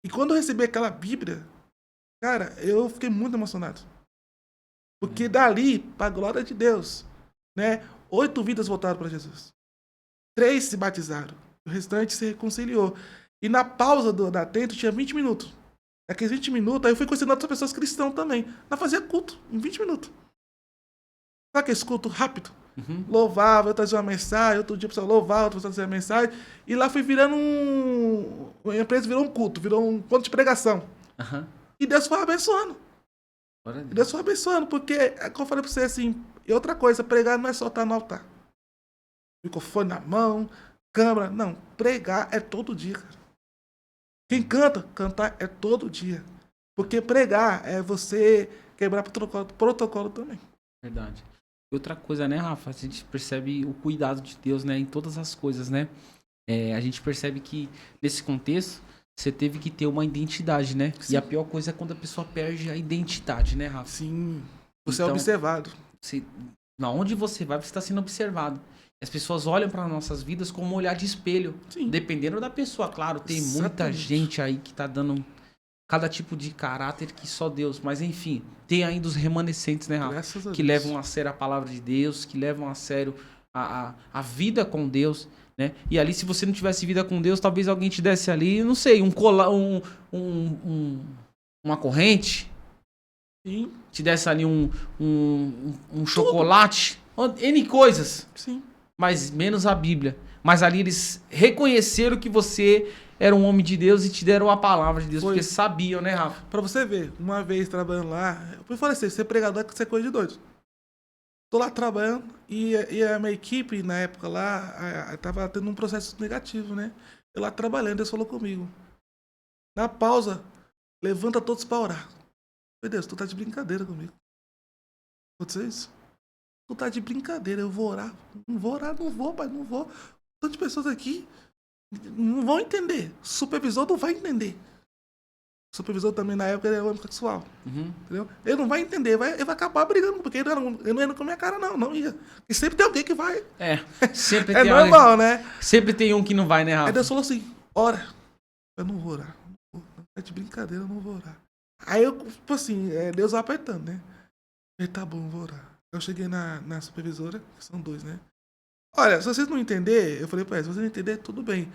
E quando eu recebi aquela Bíblia, cara, eu fiquei muito emocionado. Porque dali, para a glória de Deus, né, 8 vidas voltaram para Jesus. 3 se batizaram. O restante se reconciliou. E na pausa da Atento tinha 20 minutos. Naqueles 20 minutos, aí eu fui conhecendo outras pessoas cristãs também. Nós fazia culto em 20 minutos. Sabe aquele culto rápido? Uhum. Louvava, eu trazia uma mensagem, outro dia a pessoa louvava, outra pessoa trazia uma mensagem. E lá foi virando a empresa virou um culto, virou um ponto de pregação. Uhum. E Deus foi abençoando. Deus foi abençoando, porque, como eu falei pra você assim, e outra coisa, pregar não é só estar no altar. Microfone na mão, câmera. Não, pregar é todo dia, cara. Quem canta, cantar é todo dia. Porque pregar é você quebrar protocolo também. Verdade. E outra coisa, né, Rafa? A gente percebe o cuidado de Deus, né, em todas as coisas, né? A gente percebe que, nesse contexto, você teve que ter uma identidade, né? Sim. E a pior coisa é quando a pessoa perde a identidade, né, Rafa? Sim. Você é observado. Na onde você vai, você está sendo observado. As pessoas olham para nossas vidas como um olhar de espelho. Sim. Dependendo da pessoa, claro. Tem muita gente aí que tá dando cada tipo de caráter que só Deus. Mas enfim, tem ainda os remanescentes, né, Rafa? Que levam a sério a palavra de Deus, que levam a sério a vida com Deus, né? E ali, se você não tivesse vida com Deus, talvez alguém te desse ali, não sei, uma corrente. Sim. Te desse ali um chocolate. N coisas. Sim. Mas menos a Bíblia. Mas ali eles reconheceram que você era um homem de Deus e te deram a palavra de Deus, porque sabiam, né, Rafa? Pra você ver, uma vez trabalhando lá, eu falei assim, ser pregador é ser coisa de doido. Tô lá trabalhando e a minha equipe, na época lá, tava tendo um processo negativo, né? Eu lá trabalhando, Deus falou comigo. Na pausa, levanta todos pra orar. Meu Deus, tu tá de brincadeira comigo. Aconteceu isso? Tu tá de brincadeira, eu vou orar. Não vou orar, não vou, pai, não vou. Tantas pessoas aqui não vão entender. O supervisor não vai entender. O supervisor também, na época, ele é homossexual. Uhum. Entendeu? Ele não vai entender, ele vai acabar brigando, porque ele não ia com a minha cara, não ia. E sempre tem alguém que vai. Sempre tem normal, alguém, né? Sempre tem um que não vai, né, Rafa? Aí Deus falou assim, ora. Eu não vou orar. É de brincadeira, eu não vou orar. Aí eu, tipo assim, Deus vai apertando, né? Ele, tá bom, eu vou orar. Eu cheguei na supervisora, que são 2, né? Olha, se vocês não entenderem, eu falei pra eles, se vocês não entenderem, tudo bem.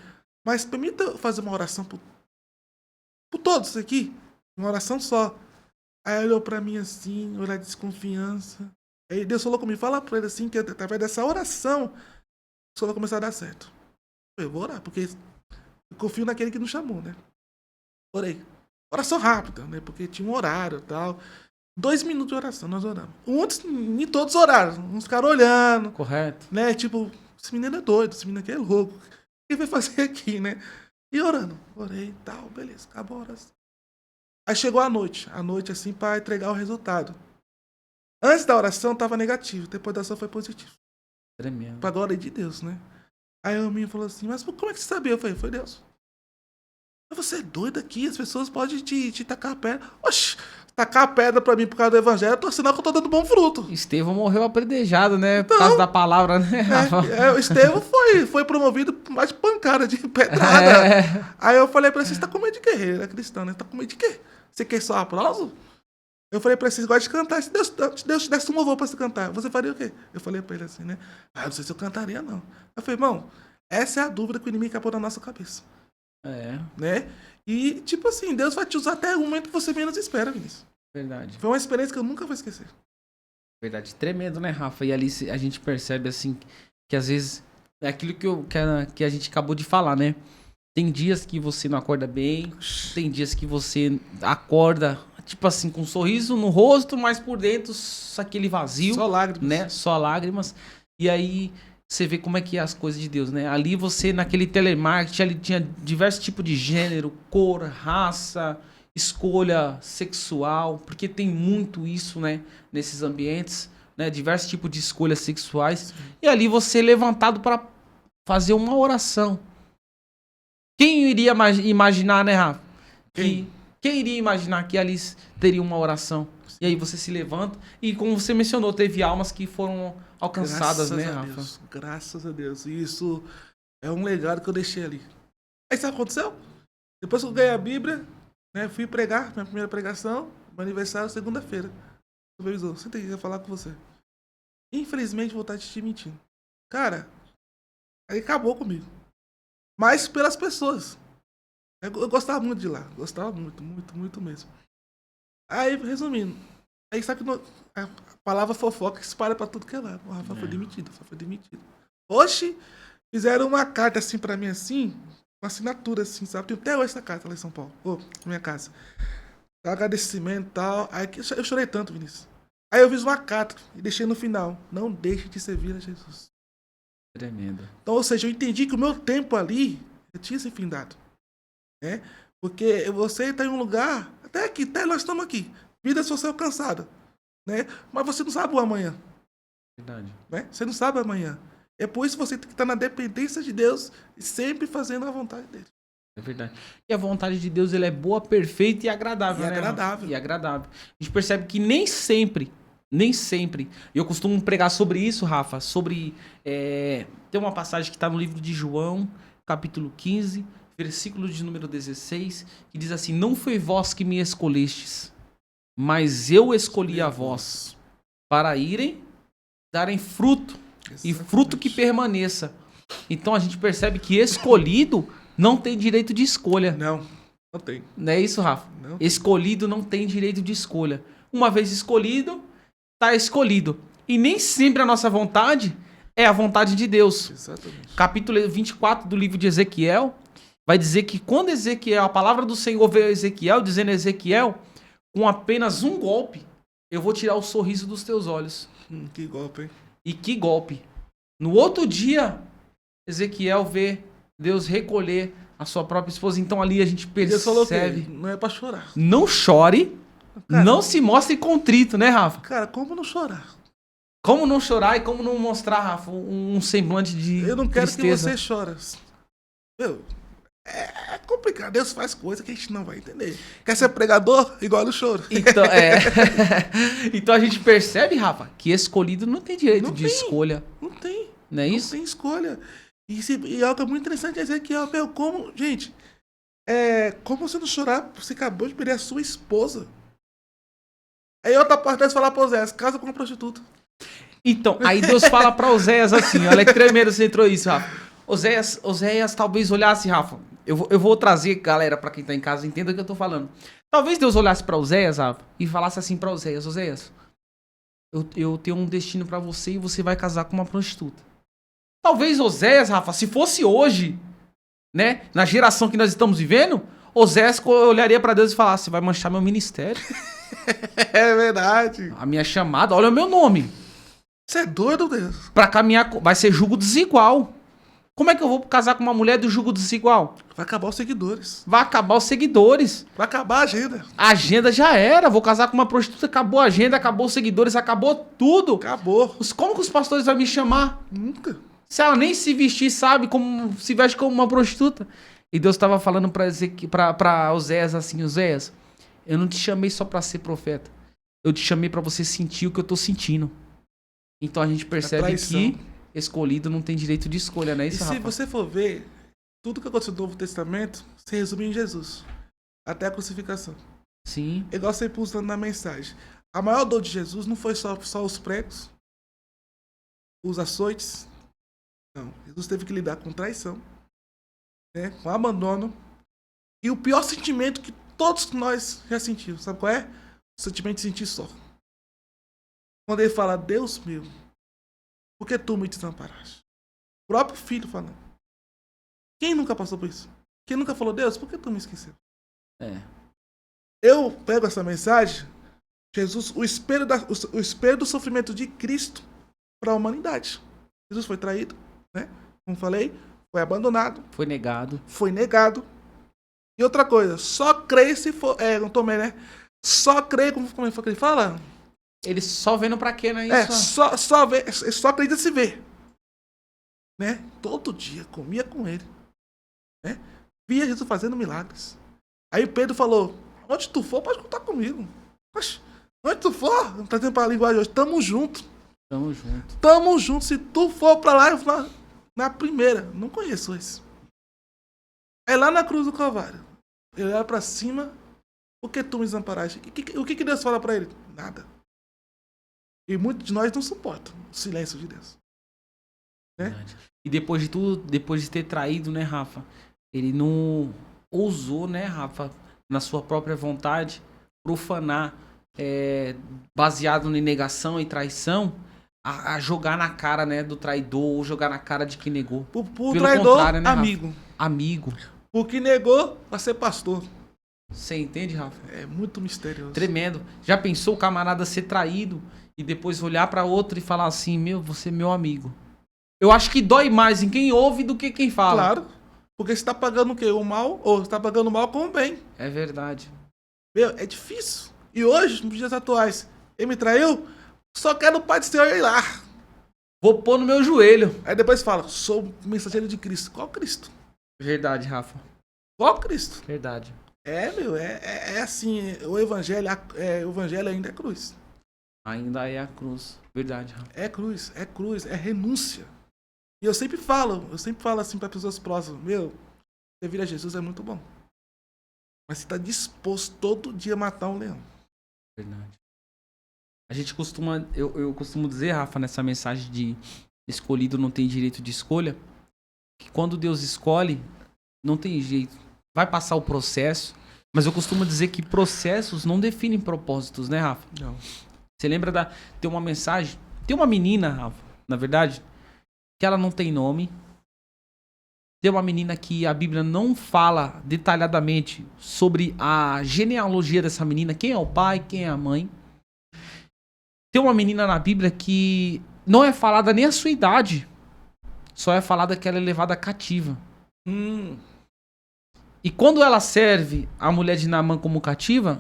Mas permita eu fazer uma oração por todos aqui. Uma oração só. Aí ele olhou pra mim assim, olhar de desconfiança. Aí Deus falou comigo, fala pra ele assim, que através dessa oração, só vai começar a dar certo. Eu vou orar, porque eu confio naquele que nos chamou, né? Orei. Oração rápida, né? Porque tinha um horário e tal. 2 minutos de oração, nós oramos. Muitos, em todos os horários. Uns caras olhando, Correto. né? Tipo, esse menino é doido, esse menino aqui é louco. O que ele vai fazer aqui, né? E orando. Orei e tal, beleza, acabou a oração. Aí chegou a noite assim, pra entregar o resultado. Antes da oração tava negativo, depois da oração foi positivo. Tremendo. Pra glória de Deus, né? Aí o menino falou assim, mas como é que você sabia? Eu falei, foi Deus. Você é doido aqui, as pessoas podem te tacar a pedra. Oxi, tacar a pedra pra mim por causa do evangelho, tô sinal que eu tô dando bom fruto. Estevão morreu apredejado, né? Por causa da palavra, né, Rafa? O Estevão foi promovido por mais de pancada, de pedrada. Aí eu falei pra ele, você tá com medo de quê? Ele era cristão, né? Tá com medo de quê? Você quer só aplauso? Eu falei pra ele, você gosta de cantar. Se Deus te desse um louvor pra você cantar, você faria o quê? Eu falei pra ele assim, né? Ah, não sei se eu cantaria, não. Eu falei, irmão, essa é a dúvida que o inimigo quer pôr na nossa cabeça. Né? E, tipo assim, Deus vai te usar até o momento que você menos espera, Vinícius. Verdade. Foi uma experiência que eu nunca vou esquecer. Verdade. Tremendo, né, Rafa? E ali a gente percebe, assim, que às vezes é aquilo que a gente acabou de falar, né? Tem dias que você não acorda bem, tem dias que você acorda, tipo assim, com um sorriso no rosto, mas por dentro aquele vazio. Só lágrimas. Né? Só lágrimas. E aí você vê como é que é as coisas de Deus, né? Ali você, naquele telemarketing, ali tinha diversos tipos de gênero, cor, raça, escolha sexual, porque tem muito isso, né? Nesses ambientes, né? Diversos tipos de escolhas sexuais. Sim. E ali você levantado para fazer uma oração. Quem iria imaginar, né, Rafa? Quem iria imaginar que ali teria uma oração? Sim. E aí você se levanta e, como você mencionou, teve almas que foram alcançadas, graças né, a Rafa? Deus, graças a Deus. E isso é um legado que eu deixei ali. Aí sabe o que aconteceu? Depois que eu ganhei a Bíblia, né, fui pregar, minha primeira pregação, meu aniversário, segunda-feira. O supervisor, senta aqui, eu quero falar com você. Infelizmente, vou estar te mentindo. Cara, aí acabou comigo. Mas pelas pessoas. Eu gostava muito de lá. Gostava muito, muito, muito mesmo. Aí, resumindo. Aí sabe que a palavra fofoca espalha pra tudo que é lado. O Rafa foi demitido, foi demitido. Oxi, fizeram uma carta assim pra mim, assim, uma assinatura assim, sabe? Tem até hoje essa carta lá em São Paulo, na minha casa. Agradecimento e tal. Aí eu chorei tanto, Vinícius. Aí eu fiz uma carta e deixei no final. Não deixe de servir a Jesus. Tremendo. Então, ou seja, eu entendi que o meu tempo ali tinha se findado. Né? Porque você está em um lugar, até aqui, até nós estamos aqui. Vida se você alcançada. Né? Mas você não sabe o amanhã. Verdade. Né? Você não sabe o amanhã. É por isso que você tem que estar na dependência de Deus e sempre fazendo a vontade dele. É verdade. E a vontade de Deus, ele é boa, perfeita e agradável. E né, agradável. E agradável. A gente percebe que nem sempre, e eu costumo pregar sobre isso, Rafa, sobre... tem uma passagem que está no livro de João, capítulo 15, versículo de número 16, que diz assim: não foi vós que me escolhestes, mas eu escolhi a vós, para irem, darem fruto, exatamente. E fruto que permaneça. Então a gente percebe que escolhido não tem direito de escolha. Não tem. Não é isso, Rafa? Não. Escolhido não tem direito de escolha. Uma vez escolhido, tá escolhido. E nem sempre a nossa vontade é a vontade de Deus. Exatamente. Capítulo 24 do livro de Ezequiel vai dizer que quando Ezequiel, a palavra do Senhor veio a Ezequiel, dizendo a Ezequiel, com apenas um golpe, eu vou tirar o sorriso dos teus olhos. Que golpe, hein? E que golpe. No outro dia, Ezequiel vê Deus recolher a sua própria esposa. Então ali a gente percebe... Deus falou que não é pra chorar. Não chore, cara, não se mostre contrito, né, Rafa? Cara, como não chorar? Como não chorar e como não mostrar, Rafa, um semblante de Eu não quero tristeza. que você chore. Meu, é complicado. Deus faz coisa que a gente não vai entender. Quer ser pregador? Igual no choro. Então, então a gente percebe, Rafa, que escolhido não tem direito de escolha. Não tem. Não é isso? Não tem escolha. E algo muito interessante é dizer que, meu, como, gente, como você não chorar, você acabou de perder a sua esposa. Aí outra parte vai falar pra Oséias, casa com uma prostituta. Então, aí Deus fala pra Oséias assim, olha que tremendo você entrou isso, Rafa. Oséias talvez olhasse, Rafa, eu vou trazer, galera, pra quem tá em casa, entenda o que eu tô falando. Talvez Deus olhasse pra Oséias, Rafa, e falasse assim pra Oséias: Oséias, eu tenho um destino pra você e você vai casar com uma prostituta. Talvez Oséias, Rafa, se fosse hoje, né, na geração que nós estamos vivendo, Oséias olharia pra Deus e falasse, vai manchar meu ministério. É verdade. A minha chamada, olha o meu nome. Você é doido, Deus? Pra caminhar, vai ser jugo desigual. Como é que eu vou casar com uma mulher do jugo desigual? Vai acabar os seguidores. Vai acabar os seguidores. Vai acabar a agenda. A agenda já era. Vou casar com uma prostituta, acabou a agenda, acabou os seguidores, acabou tudo. Acabou. Como que os pastores vão me chamar? Nunca. Se ela nem se vestir, sabe, como se veste como uma prostituta. E Deus estava falando pra Oséias assim, Oséias, eu não te chamei só pra ser profeta. Eu te chamei pra você sentir o que eu tô sentindo. Então a gente percebe que escolhido não tem direito de escolha, não é isso, E se Rafa? você for ver, tudo que aconteceu no Novo Testamento se resume em Jesus. Até a crucificação. Sim. É igual você pulsando na mensagem. A maior dor de Jesus não foi só os pregos, os açoites. Não. Jesus teve que lidar com traição, né? Com abandono. E o pior sentimento que todos nós já sentimos, sabe qual é? O sentimento de sentir só. Quando ele fala, Deus meu, por que tu me desamparaste? O próprio filho falando. Quem nunca passou por isso? Quem nunca falou, Deus, por que tu me esqueceu? É. Eu pego essa mensagem, Jesus, o espelho do sofrimento de Cristo para a humanidade. Jesus foi traído, né? Como falei, foi abandonado, Foi negado. foi negado. E outra coisa, só crê se for. Não tomei, né? Só crê, como foi que ele fala? Ele só vendo pra quê, não é isso? Só acredita se ver. Né? Todo dia comia com ele. Né? Via Jesus fazendo milagres. Aí Pedro falou, onde tu for, pode contar comigo. Oxe, onde tu for, não tá tendo pra linguagem hoje, tamo junto. Tamo junto. Tamo junto. Se tu for pra lá, eu vou na primeira. Não conheço esse. É lá na cruz do Calvário. Ele olha pra cima. Por que tu me desamparaste? O que Deus fala pra ele? Nada. E muitos de nós não suportam o silêncio de Deus. Né? Verdade. E depois de tudo, depois de ter traído, né, Rafa? Ele não ousou, né, Rafa, na sua própria vontade, profanar, baseado em negação e traição, a jogar na cara, né, do traidor, ou jogar na cara de quem negou. Por Pelo traidor, contrário, né, Rafa? amigo. Amigo. O que negou, vai ser pastor. Você entende, Rafa? É muito misterioso. Tremendo. Já pensou o camarada ser traído e depois olhar pra outro e falar assim, você é meu amigo. Eu acho que dói mais em quem ouve do que quem fala. Claro. Porque você tá pagando o quê? O mal? Ou você tá pagando o mal com o bem. É verdade. Meu, é difícil. E hoje, nos dias atuais, ele me traiu, só quero o Pai do Senhor ir lá. Vou pôr no meu joelho. Aí depois fala, sou mensageiro de Cristo. Qual Cristo? Verdade, Rafa. Qual Cristo? Verdade. É assim, o evangelho ainda é cruz. Ainda é a cruz. Verdade, Rafa. É cruz, é renúncia. E eu sempre falo assim para pessoas próximas, você vir a Jesus é muito bom. Mas você tá disposto todo dia a matar um leão. Verdade. A gente costuma, eu costumo dizer, Rafa, nessa mensagem de escolhido não tem direito de escolha, que quando Deus escolhe, não tem jeito. Vai passar o processo, mas eu costumo dizer que processos não definem propósitos, né, Rafa? Não. Você lembra tem uma mensagem, tem uma menina, Rafa, na verdade, que ela não tem nome. Tem uma menina que a Bíblia não fala detalhadamente sobre a genealogia dessa menina, quem é o pai, quem é a mãe. Tem uma menina na Bíblia que não é falada nem a sua idade, só é falada que ela é levada cativa. E quando ela serve a mulher de Naamã como cativa,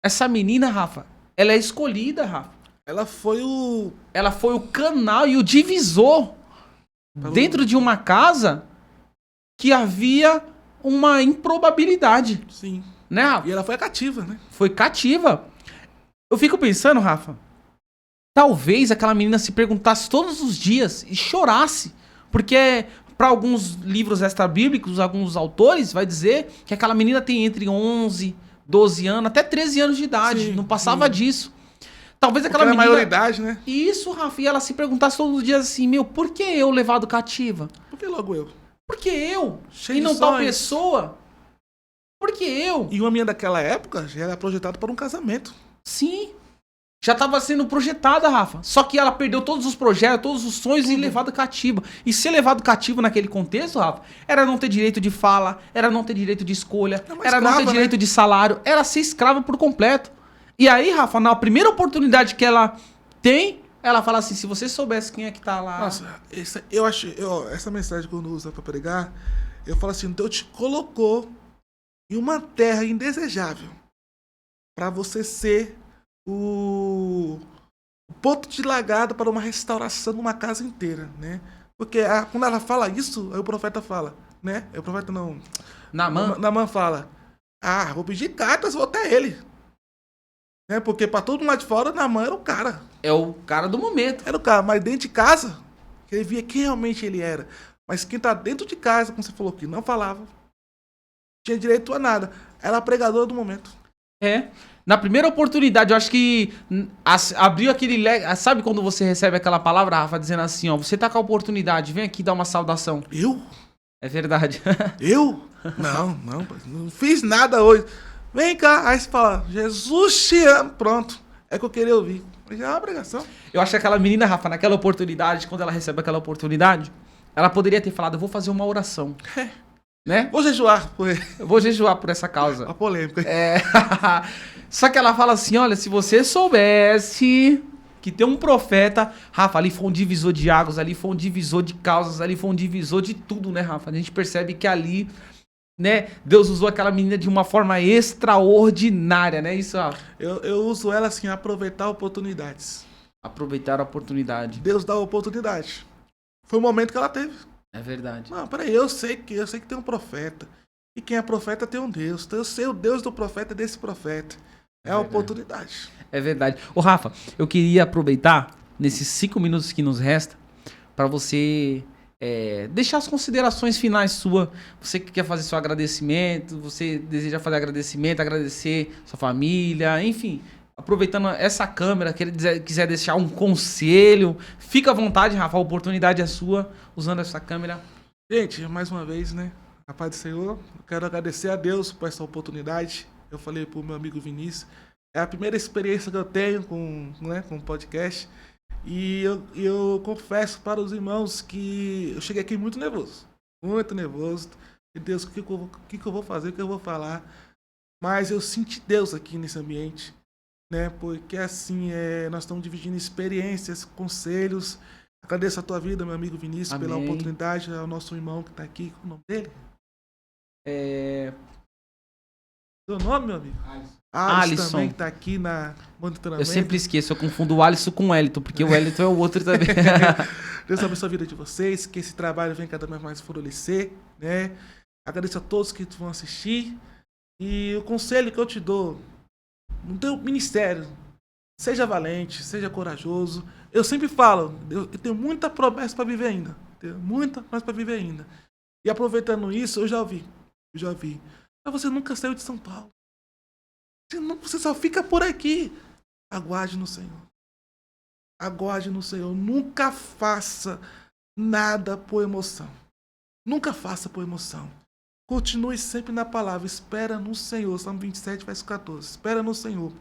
essa menina, Rafa, ela é escolhida, Rafa. Ela foi o canal e o divisor dentro de uma casa que havia uma improbabilidade. Sim. Né, Rafa? E ela foi cativa, né? Foi cativa. Eu fico pensando, Rafa, talvez aquela menina se perguntasse todos os dias e chorasse, porque para alguns livros extra-bíblicos, alguns autores, vai dizer que aquela menina tem entre 11, 12 anos, até 13 anos de idade. Sim, não passava disso. Talvez aquela menina... menina... maioridade, né? Isso, Rafa. E ela se perguntasse todos os dias assim, por que eu levado cativa? Por que logo eu? Por que eu? Cheio e não de tal sonhos. pessoa? Por que eu? E uma menina daquela época já era projetada para um casamento. Sim. Já estava sendo projetada, Rafa. Só que ela perdeu todos os projetos, todos os sonhos e levado cativa. E ser levado cativo naquele contexto, Rafa, era não ter direito de fala, era não ter direito de escolha, era não ter direito de salário, era ser escrava por completo. E aí, Rafa, na primeira oportunidade que ela tem, ela fala assim, se você soubesse quem é que tá lá... Nossa, essa mensagem quando usa pra pregar, eu falo assim, Deus te colocou em uma terra indesejável para você ser o ponto de largada para uma restauração de uma casa inteira, né? Porque quando ela fala isso, aí o profeta fala, né? O profeta não... Naamã fala, vou pedir cartas, vou até ele. Né? Porque para todo mundo lá de fora, Naamã era o cara. É o cara do momento. Era o cara, mas dentro de casa, ele via quem realmente ele era. Mas quem tá dentro de casa, como você falou aqui, não falava, tinha direito a nada. Era a pregadora do momento. Na primeira oportunidade, eu acho que abriu aquele... Sabe quando você recebe aquela palavra, Rafa, dizendo assim, ó, você tá com a oportunidade, vem aqui dar uma saudação. Eu? É verdade. Eu? Não fiz nada hoje. Vem cá. Aí você fala, Jesus te ama. Pronto. É o que eu queria ouvir. Já é uma pregação. Eu acho que aquela menina, Rafa, naquela oportunidade, quando ela recebe aquela oportunidade, ela poderia ter falado, eu vou fazer uma oração. Né? Vou jejuar por ele. Eu vou jejuar por essa causa. A polêmica. Só que ela fala assim, olha, se você soubesse que tem um profeta... Rafa, ali foi um divisor de águas, ali foi um divisor de causas, ali foi um divisor de tudo, né, Rafa? A gente percebe que ali, né, Deus usou aquela menina de uma forma extraordinária, né? Isso, ó. Eu uso ela assim, aproveitar oportunidades. Aproveitar a oportunidade. Deus dá a oportunidade. Foi o momento que ela teve. É verdade. Não, peraí, eu sei que tem um profeta. E quem é profeta tem um Deus. Então eu sei o Deus do profeta é desse profeta. É a oportunidade. É verdade. Ô, Rafa, eu queria aproveitar, nesses 5 minutos que nos resta, para você deixar as considerações finais suas. Você que quer fazer seu agradecimento, você deseja fazer agradecimento, agradecer sua família, enfim... Aproveitando essa câmera, quiser deixar um conselho, fica à vontade, Rafa, a oportunidade é sua, usando essa câmera. Gente, mais uma vez, né? A paz do Senhor, eu quero agradecer a Deus por essa oportunidade. Eu falei pro meu amigo Vinícius, é a primeira experiência que eu tenho com o podcast. E eu confesso para os irmãos que eu cheguei aqui muito nervoso. Muito nervoso. E Deus, o que eu vou fazer, o que eu vou falar? Mas eu senti Deus aqui nesse ambiente. Né? Porque assim, nós estamos dividindo experiências, conselhos. Agradeço a tua vida, meu amigo Vinícius, Amém. pela oportunidade, ao nosso irmão que está aqui. Qual o nome dele? Seu nome, meu amigo? Alisson também, que está aqui na monitoramento. Eu sempre esqueço, eu confundo o Alisson com o Wellington, porque o Wellington é o outro também. Deus abençoe a vida de vocês, que esse trabalho venha cada vez mais florescer, né? Agradeço a todos que vão assistir. E o conselho que eu te dou, no teu ministério, seja valente, seja corajoso. Eu sempre falo, eu tenho muita promessa para viver ainda. Tenho muita promessa para viver ainda. E aproveitando isso, eu já vi. Mas você nunca saiu de São Paulo. Você só fica por aqui. Aguarde no Senhor. Aguarde no Senhor. Nunca faça nada por emoção. Nunca faça por emoção. Continue sempre na palavra. Espera no Senhor. Salmo 27, verso 14. Espera no Senhor.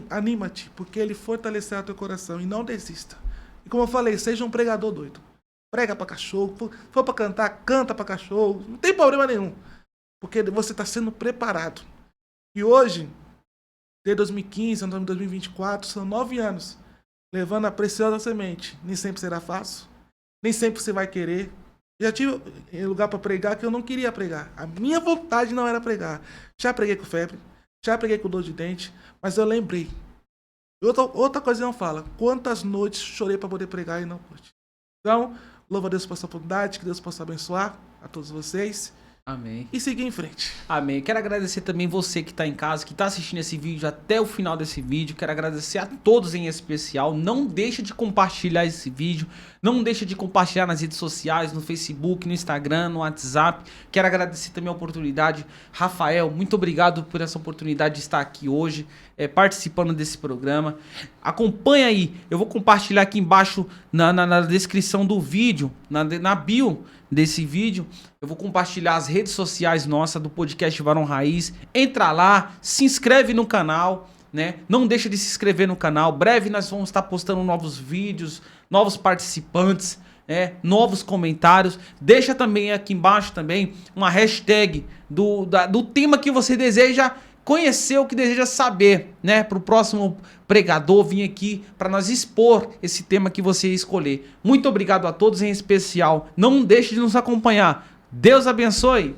Anima-te, porque Ele fortalecerá teu coração. E não desista. E como eu falei, seja um pregador doido. Prega para cachorro. For para cantar, canta para cachorro. Não tem problema nenhum. Porque você está sendo preparado. E hoje, desde 2015, estamos em 2024, são 9 anos. Levando a preciosa semente. Nem sempre será fácil. Nem sempre você vai querer. Já tive lugar para pregar que eu não queria pregar. A minha vontade não era pregar. Já preguei com febre, já preguei com dor de dente, mas eu lembrei. Outra coisa não fala. Quantas noites chorei para poder pregar e não pude. Então, louvo a Deus por essa oportunidade, que Deus possa abençoar a todos vocês. Amém. E seguir em frente. Amém. Quero agradecer também você que está em casa, que está assistindo esse vídeo até o final desse vídeo. Quero agradecer a todos em especial. Não deixa de compartilhar esse vídeo. Não deixa de compartilhar nas redes sociais, no Facebook, no Instagram, no WhatsApp. Quero agradecer também a oportunidade. Rafael, muito obrigado por essa oportunidade de estar aqui hoje, participando desse programa. Acompanha aí. Eu vou compartilhar aqui embaixo na descrição do vídeo, na bio desse vídeo, eu vou compartilhar as redes sociais nossas do podcast Varão Raiz. Entra lá, se inscreve no canal, né? Não deixa de se inscrever no canal. Breve nós vamos estar postando novos vídeos, novos participantes, novos comentários. Deixa também aqui embaixo também uma hashtag do tema que você deseja conhecer, o que deseja saber, né? Para o próximo pregador vir aqui para nós expor esse tema que você escolher. Muito obrigado a todos, em especial. Não deixe de nos acompanhar. Deus abençoe.